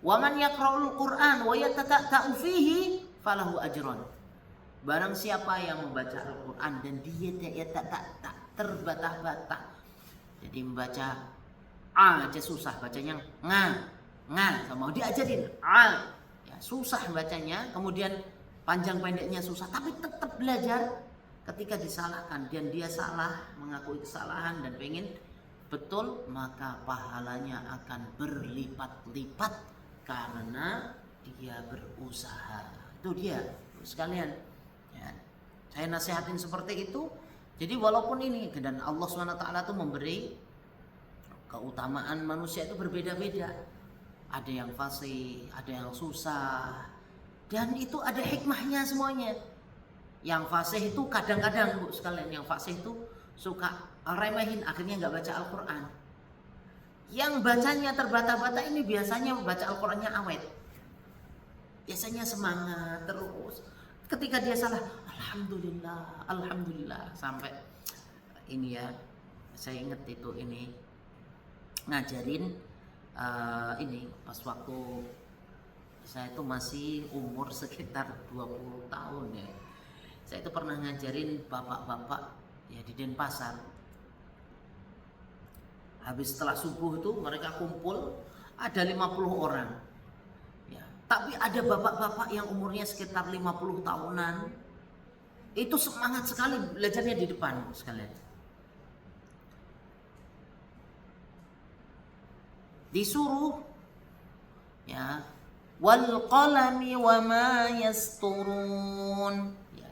Wa man yaqra'ul Qur'an wa yatata'u fihi falahu ajran. Barang siapa yang membaca Al-Quran dan dia tak terbata-bata, jadi membaca A aja susah bacanya, nga sama diajarin A ya susah bacanya, kemudian panjang pendeknya susah, tapi tetap belajar. Ketika disalahkan dan dia salah, mengakui kesalahan dan pengen betul, maka pahalanya akan berlipat-lipat karena dia berusaha. Itu dia sekalian. Ya, saya nasihatin seperti itu. Jadi walaupun ini, dan Allah SWT itu memberi keutamaan manusia itu berbeda-beda. Ada yang fasih, ada yang susah, dan itu ada hikmahnya semuanya. Yang fasih itu kadang-kadang Bu sekalian, yang fasih itu suka remehin, akhirnya nggak baca Al-Quran. Yang bacanya terbata-bata ini biasanya baca Al-Qurannya awet, biasanya semangat terus. Ketika dia salah, alhamdulillah, alhamdulillah, sampai ini ya, saya ingat itu ini ngajarin ini pas waktu saya itu masih umur sekitar 20 tahun ya. Saya itu pernah ngajarin bapak-bapak ya di Denpasar. Habis setelah subuh itu mereka kumpul, ada 50 orang. Ya, tapi ada bapak-bapak yang umurnya sekitar 50 tahunan. Itu semangat sekali belajarnya di depan sekalian. Disuruh ya, wal qalami wa ma yasturun. Ya.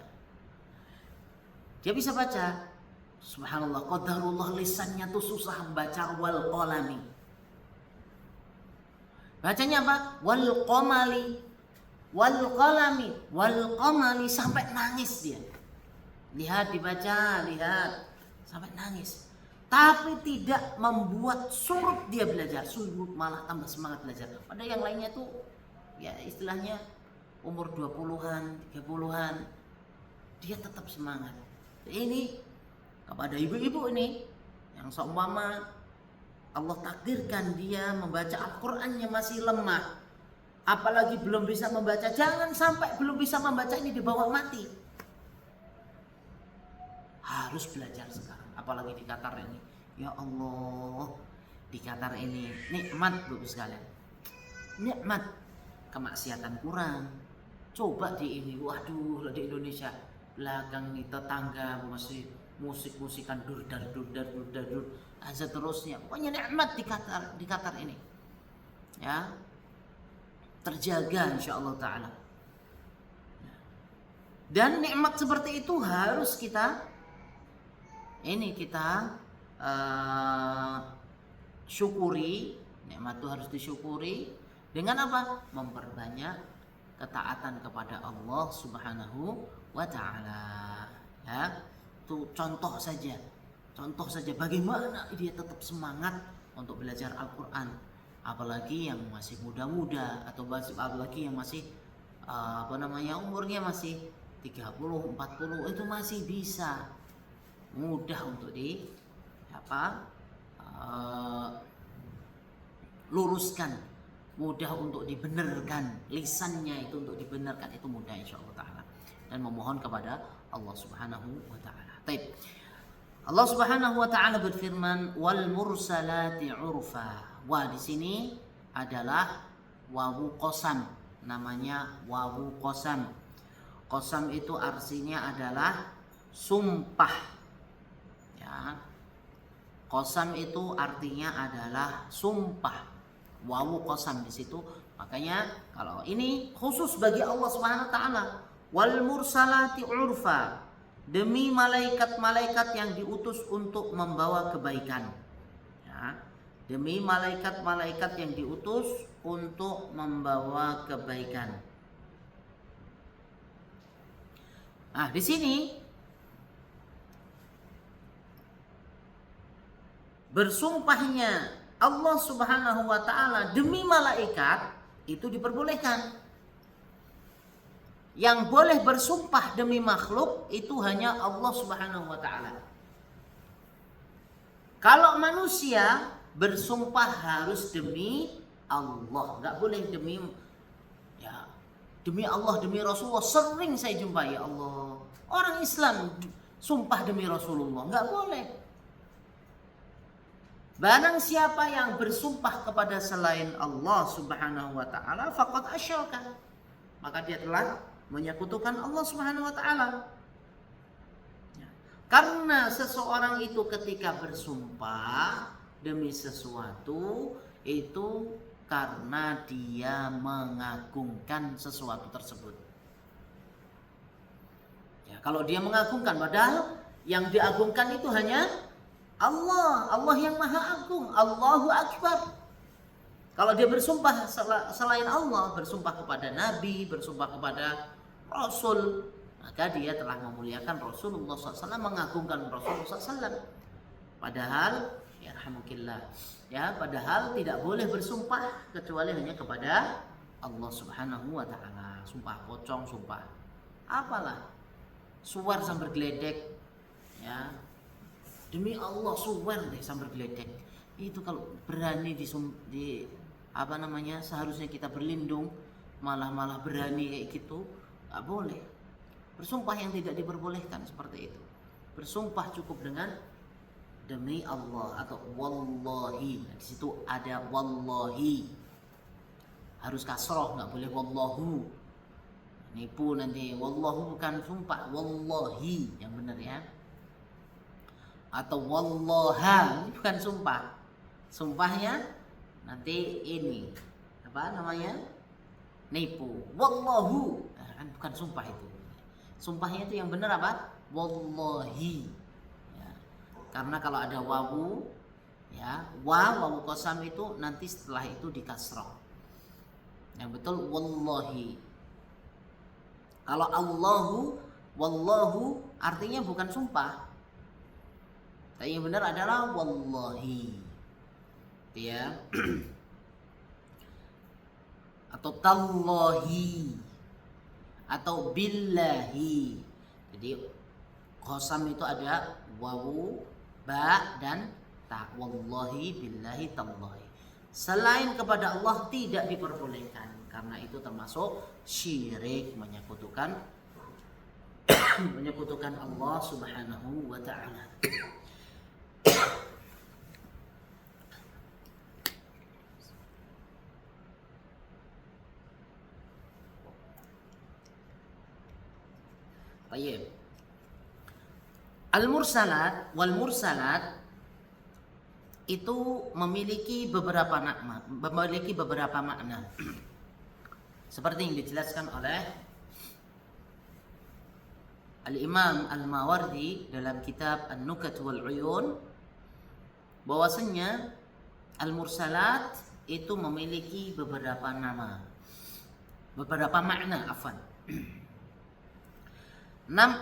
Dia bisa baca. Subhanallah, qadarullah, lisannya tuh susah membaca wal qalami. Bacanya apa? Wal qamali, wal qalami, wal qamali, sampai nangis dia. Lihat dibaca, lihat sampai nangis. Tapi tidak membuat surut dia belajar, surut malah tambah semangat belajar. Pada yang lainnya tuh ya istilahnya umur 20-an, 30-an, dia tetap semangat. Ini kepada ibu-ibu ini yang seumpama Allah takdirkan dia membaca Al-Qur'annya masih lemah, apalagi belum bisa membaca, jangan sampai belum bisa membaca ini dibawa mati. Harus belajar sekarang, apalagi di Qatar ini. Ya Allah, di Qatar ini nikmat Bapak sekalian. Nikmat, kemaksiatan kurang. Coba di ini, waduh, di Indonesia belakang nih tetangga masih musik-musikan durdar seterusnya. Pokoknya nikmat di Qatar ini. Ya. Terjaga insyaallah taala. Dan nikmat seperti itu harus kita syukuri. Nikmat itu harus disyukuri dengan apa? Memperbanyak ketaatan kepada Allah Subhanahu wa taala. Ya. Itu contoh saja bagaimana dia tetap semangat untuk belajar Al-Qur'an, apalagi yang masih muda-muda atau apalagi yang masih umurnya masih 30, 40, itu masih bisa mudah untuk luruskan, mudah untuk dibenarkan, lisannya itu untuk dibenarkan, itu mudah insyaallah taala, dan memohon kepada Allah Subhanahu wa taala. Baik. Allah Subhanahu wa taala berfirman wal mursalati urfa. Wah, di sini adalah wawu qasam, namanya wawu qasam. Qasam itu artinya adalah sumpah. Ya. Qasam itu artinya adalah sumpah. Wawu qasam di situ. Makanya kalau ini khusus bagi Allah Subhanahu wa taala. Wal mursalati urfa. Demi malaikat-malaikat yang diutus untuk membawa kebaikan. Ya. Demi malaikat-malaikat yang diutus untuk membawa kebaikan. Nah, di sini bersumpahnya Allah Subhanahu wa taala demi malaikat itu diperbolehkan. Yang boleh bersumpah demi makhluk itu hanya Allah Subhanahu wa taala. Kalau manusia bersumpah harus demi Allah, enggak boleh demi Allah, demi Rasulullah. Sering saya jumpai, ya Allah, orang Islam sumpah demi Rasulullah, enggak boleh. Barang siapa yang bersumpah kepada selain Allah Subhanahu wa taala faqad asyraka, maka dia telah menyekutukan Allah Subhanahu wa taala. Ya. Karena seseorang itu ketika bersumpah demi sesuatu itu karena dia mengagungkan sesuatu tersebut. Ya, kalau dia mengagungkan, padahal yang diagungkan itu hanya Allah, Allah yang Maha Agung, Allahu Akbar. Kalau dia bersumpah selain Allah, bersumpah kepada Nabi, bersumpah kepada Rasul, maka dia telah memuliakan Rasulullah SAW, mengagungkan Rasulullah SAW. Padahal, ya rahmukillah, ya, padahal tidak boleh bersumpah kecuali hanya kepada Allah Subhanahu wa taala. Sumpah pocong, sumpah apalah, suar sambil geledek, ya. Demi Allah suar deh sambil geledek. Itu kalau berani seharusnya kita berlindung, malah berani kayak gitu, nggak boleh. Bersumpah yang tidak diperbolehkan seperti itu. Bersumpah cukup dengan demi Allah atau wallahi. Nah, di situ ada wallahi, harus kasroh, nggak boleh wallahu. Nipu nanti, wallahu bukan sumpah, wallahi yang benar ya. Atau wallaha, ini bukan sumpah. Sumpahnya nanti ini nipu. Wallahu, kan bukan sumpah itu. Sumpahnya itu yang benar apa? Wallahi. Ya. Karena kalau ada wawu, ya, wawu qasam itu nanti setelah itu dikasrah. Yang betul wallahi. Kalau wallahu artinya bukan sumpah. Tapi yang benar adalah wallahi. Ya. Atau tallahi atau billahi. Jadi qasam itu ada wawu, ba dan ta. Wallahi, billahi, tallahi. Selain kepada Allah tidak diperbolehkan karena itu termasuk syirik, menyekutukan Allah Subhanahu wa taala. Baik. Al-mursalat wal mursalat itu memiliki beberapa makna. Seperti yang dijelaskan oleh Al-Imam Al-Mawardi dalam kitab An-Nukat wal Uyun, bahwasanya al-mursalat itu memiliki beberapa makna,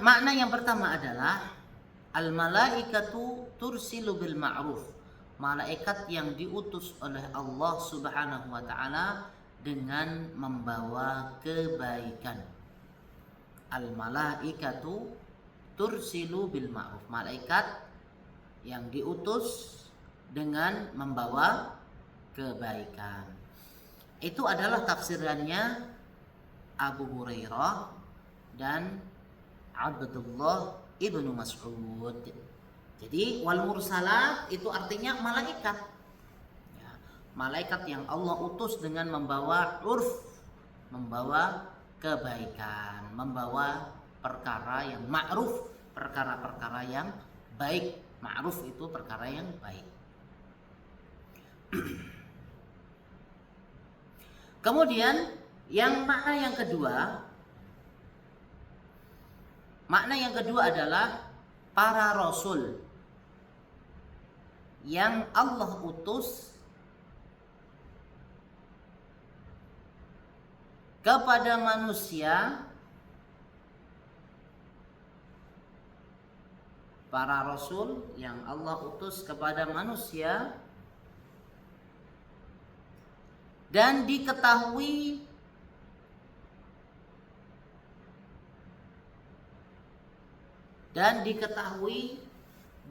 makna yang pertama adalah al-malaikatu tursilu bil ma'ruf, malaikat yang diutus oleh Allah Subhanahu wa taala dengan membawa kebaikan. Al-malaikatu tursilu bil ma'ruf, malaikat yang diutus dengan membawa kebaikan. Itu adalah tafsirannya Abu Hurairah dan Abdullah ibnu Mas'ud. Jadi wal mursalat itu artinya malaikat, ya, malaikat yang Allah utus dengan membawa membawa kebaikan, membawa perkara yang ma'ruf, perkara-perkara yang baik. Ma'ruf itu perkara yang baik. Kemudian makna yang kedua adalah para rasul yang Allah utus kepada manusia. Para rasul yang Allah utus kepada manusia dan diketahui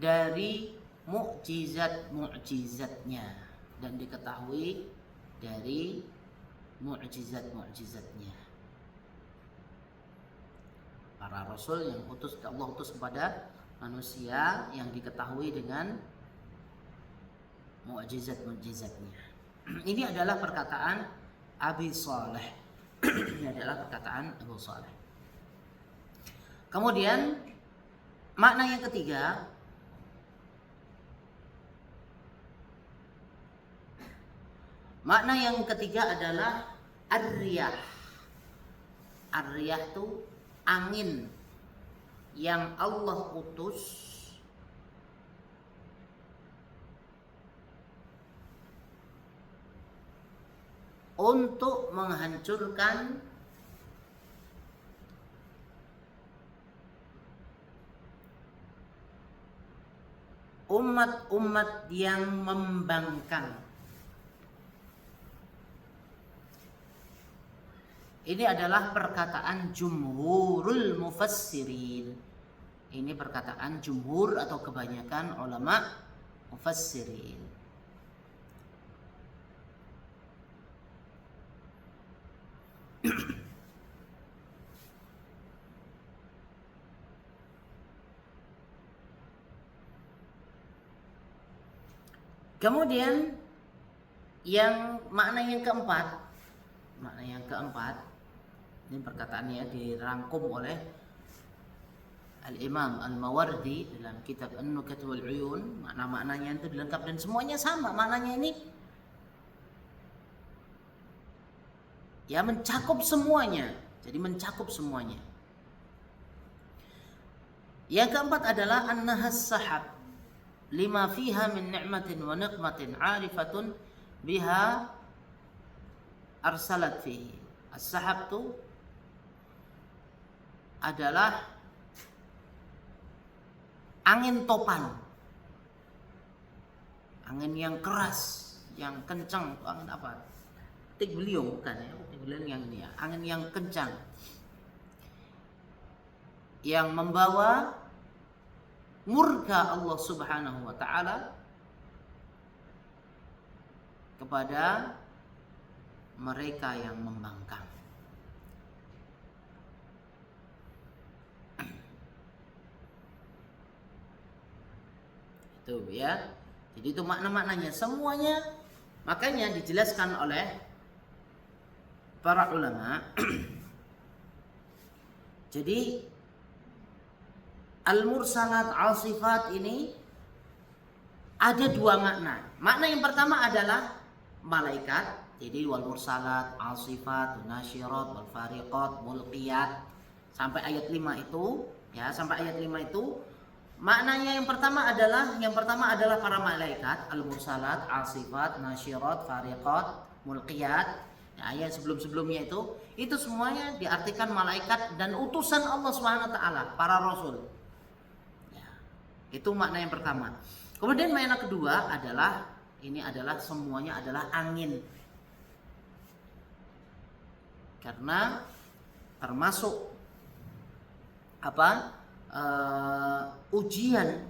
dari mukjizat-mukjizatnya, para rasul yang Allah utus kepada manusia yang diketahui dengan mukjizat-mukjizatnya. Ini adalah perkataan Abi Saleh. Ini adalah perkataan Abu Saleh. Kemudian makna yang ketiga adalah ar-riyah. Ar-riyah itu angin yang Allah utus untuk menghancurkan umat-umat yang membangkang. Ini adalah perkataan jumhurul mufassirin. Ini perkataan jumhur atau kebanyakan ulama mufassirin. Kemudian makna yang keempat, ini perkataannya dirangkum oleh Al-Imam Al-Mawardi dalam kitab An-Nukat wal Uyun. Makna-maknanya itu dilengkap dan semuanya sama maknanya ini. Ya, mencakup semuanya. Jadi mencakup semuanya. Yang keempat adalah an-nahas sahab lima fiha min ni'matin wa niqmatin 'arifatun biha arsalat fihi. As-sahab itu adalah angin topan, angin yang keras, yang kencang. Itu angin apa? Tik beliung bukan ya? Tik beliung yang ini ya. Angin yang kencang, yang membawa murka Allah Subhanahu wa taala kepada mereka yang membangkang. Itu ya. Jadi itu makna-maknanya semuanya. Makanya dijelaskan oleh para ulama. Jadi Al-mursalat, al-sifat ini ada dua makna. Makna yang pertama adalah malaikat. Jadi wal mursalat, al-sifat, nasyirat, wal fariqat, mulqiyat. Sampai ayat 5 itu, ya, sampai ayat 5 itu maknanya yang pertama adalah para malaikat, al-mursalat, al-sifat, nasyirat, fariqat, mulqiyat. Ya, ayat sebelum-sebelumnya itu semuanya diartikan malaikat dan utusan Allah Subhanahu wa taala, para rasul. Ya, itu makna yang pertama. Kemudian makna kedua adalah semuanya adalah angin. Karena termasuk ujian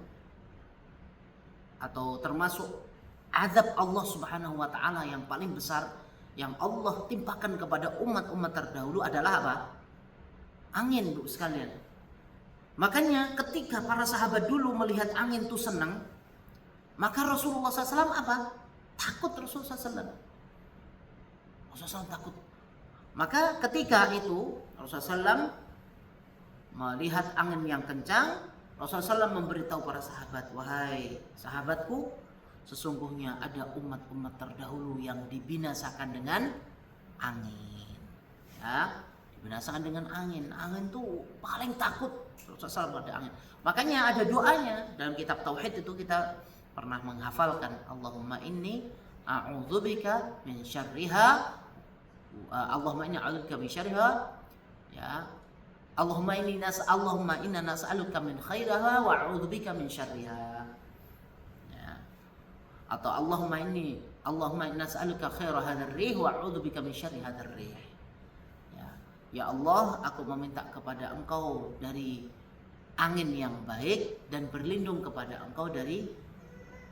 atau termasuk azab Allah Subhanahu wa taala yang paling besar yang Allah timpakan kepada umat-umat terdahulu adalah apa? Angin, Bu sekalian. Makanya ketika para sahabat dulu melihat angin itu senang, maka Rasulullah SAW apa? Takut Rasulullah SAW. Rasulullah SAW takut. Maka ketika itu Rasulullah SAW melihat angin yang kencang, Rasulullah SAW memberitahu para sahabat, wahai sahabatku, sesungguhnya ada umat-umat terdahulu yang dibinasakan dengan angin. Ya, dibinasakan dengan angin. Angin tuh paling takut Rasulullah SAW pada angin. Makanya ada doanya dalam kitab tauhid itu kita pernah menghafalkan, Allahumma inni a'udzubika min syarriha. Allahumma inni a'udzubika min syarriha. Ya. Allahumma inna nas'aluka min khairaha wa a'udzubika min syarriha. Ya. Atau Allahumma inna nas'aluka khaira hadzal rih wa a'udzubika min syarri hadzal rih. Ya. Ya Allah, aku meminta kepada Engkau dari angin yang baik dan berlindung kepada Engkau dari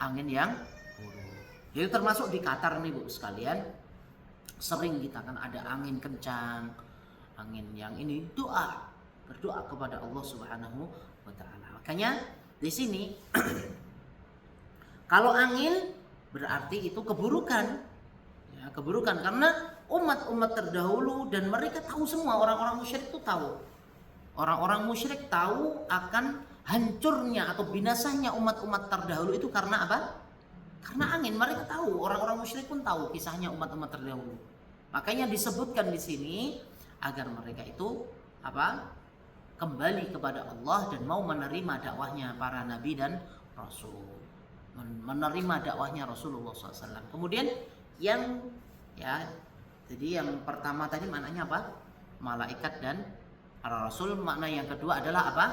angin yang buruk. Jadi termasuk di Qatar nih Bu sekalian, sering kita kan ada angin kencang, angin yang ini, berdoa kepada Allah Subhanahu wa taala. Makanya di sini kalau angin berarti itu keburukan. Ya, keburukan karena umat-umat terdahulu dan mereka tahu semua, orang-orang musyrik itu tahu. Orang-orang musyrik tahu akan hancurnya atau binasanya umat-umat terdahulu itu karena apa? Karena angin. Mereka tahu, orang-orang musyrik pun tahu kisahnya umat-umat terdahulu. Makanya disebutkan di sini agar mereka itu kembali kepada Allah dan mau menerima dakwahnya para nabi dan rasul, menerima dakwahnya Rasulullah SAW. Kemudian jadi yang pertama tadi maknanya apa? Malaikat dan para rasul. Makna yang kedua adalah apa?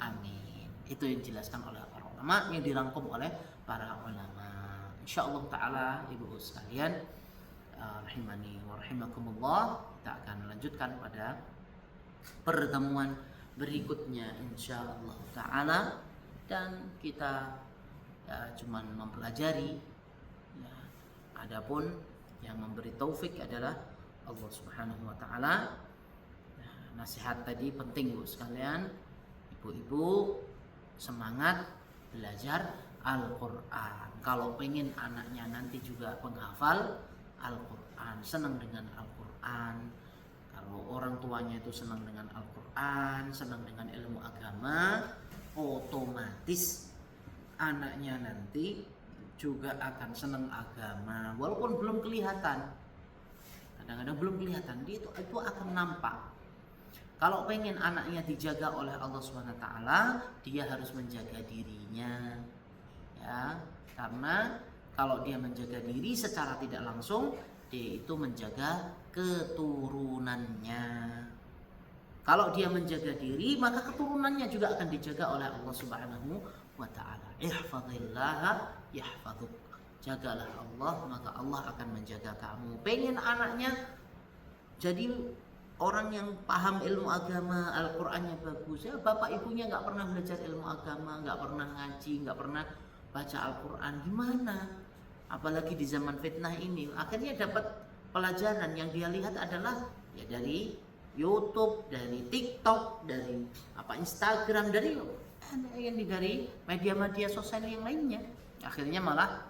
Angin. Itu yang dijelaskan oleh para ulama, yang dirangkum oleh para ulama. Insyaallah taala ibu sekalian, rahimani wa rahimakumullah, kita akan lanjutkan pada pertemuan berikutnya insyaallah taala, dan kita cuman mempelajari. Adapun yang memberi taufik adalah Allah Subhanahu wa taala. Nasihat tadi penting Bu sekalian, ibu-ibu semangat belajar Al-Qur'an. Kalau pengen anaknya nanti juga penghafal Al-Qur'an, senang dengan Al-Qur'an. Kalau orang tuanya itu senang dengan Al-Qur'an, senang dengan ilmu agama, otomatis anaknya nanti juga akan senang agama, walaupun belum kelihatan. Kadang-kadang belum kelihatan, dia itu akan nampak. Kalau pengen anaknya dijaga oleh Allah SWT, dia harus menjaga dirinya, ya. Karena kalau dia menjaga diri secara tidak langsung, dia itu menjaga keturunannya. Kalau dia menjaga diri, maka keturunannya juga akan dijaga oleh Allah Subhanahu wa taala. Ihfazillah yahfazuk. Jagalah Allah, maka Allah akan menjaga kamu. Pengen anaknya jadi orang yang paham ilmu agama, Al-Qur'annya bagus, ya bapak ibunya nggak pernah belajar ilmu agama, nggak pernah ngaji, nggak pernah baca Al-Qur'an, gimana? Apalagi di zaman fitnah ini, akhirnya dapat pelajaran yang dia lihat adalah ya dari YouTube, dari TikTok, dari Instagram, dari media-media sosial yang lainnya. Akhirnya malah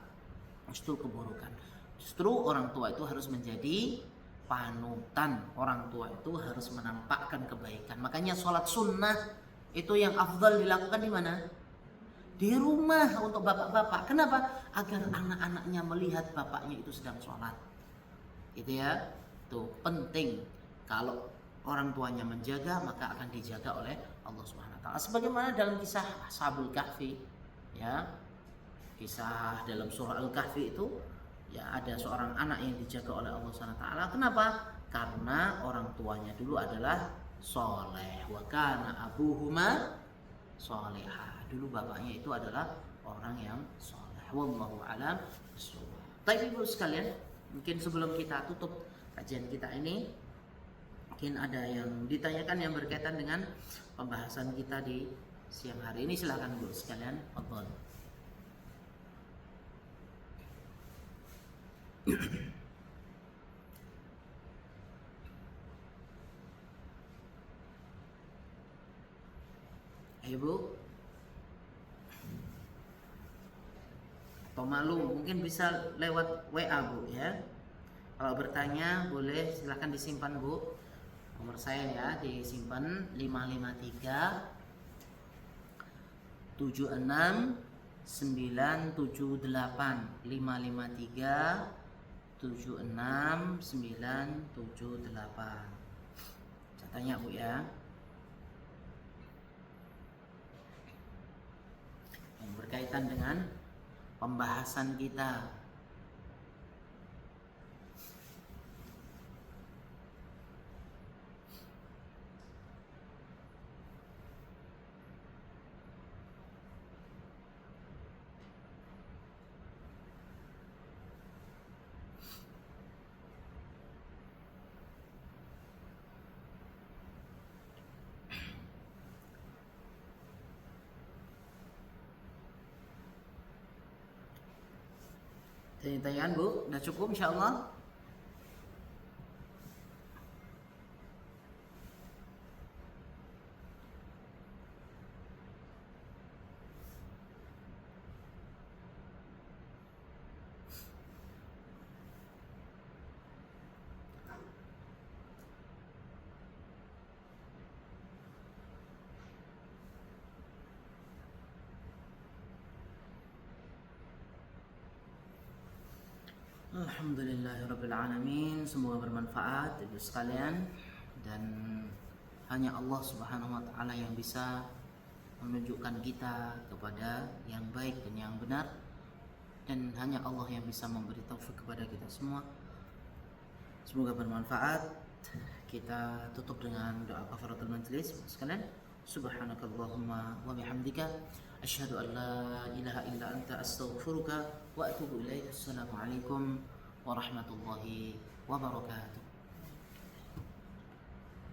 justru keburukan. Justru orang tua itu harus menjadi panutan. Orang tua itu harus menampakkan kebaikan. Makanya sholat sunnah Itu yang afdal dilakukan di mana? Di rumah untuk bapak-bapak. Kenapa? Agar anak-anaknya melihat bapaknya itu sedang sholat. Itu ya, tuh penting. Kalau orang tuanya menjaga, maka akan dijaga oleh Allah Subhanahu wa taala. Sebagaimana dalam kisah Ashabul Kahfi, ya. Kisah dalam surah Al-Kahfi itu, ya, ada seorang anak yang dijaga oleh Allah Subhanahu wa taala. Kenapa? Karena orang tuanya dulu adalah soleh. Wa kana abuhuma soleha. Dulu bapaknya itu adalah orang yang soleh. Wallahu a'lam bishawab. Baik ibu sekalian, mungkin sebelum kita tutup kajian kita ini, mungkin ada yang ditanyakan yang berkaitan dengan pembahasan kita di siang hari ini. Silakan ibu sekalian. Fadhol. Ayo bu. Atau malu, mungkin bisa lewat WA bu ya. Kalau bertanya boleh silahkan disimpan bu. Nomor saya ya disimpan 553 76 978 553 76 978. Catatnya bu ya. Yang berkaitan dengan pembahasan kita. Tanya-tanyaan bu, udah cukup insyaallah. Alhamdulillahirrabbilalamin. Semoga bermanfaat ibu sekalian. Dan hanya Allah Subhanahu wa ta'ala yang bisa menunjukkan kita kepada yang baik dan yang benar. Dan hanya Allah yang bisa memberi taufik kepada kita semua. Semoga bermanfaat. Kita tutup dengan doa kafaratul majlis sekalian. Subhanakallahumma wa bihamdika asyhadu an la ilaha illa anta astaghfiruka wa atubu ilaik. Assalamualaikum warahmatullahi wabarakatuh.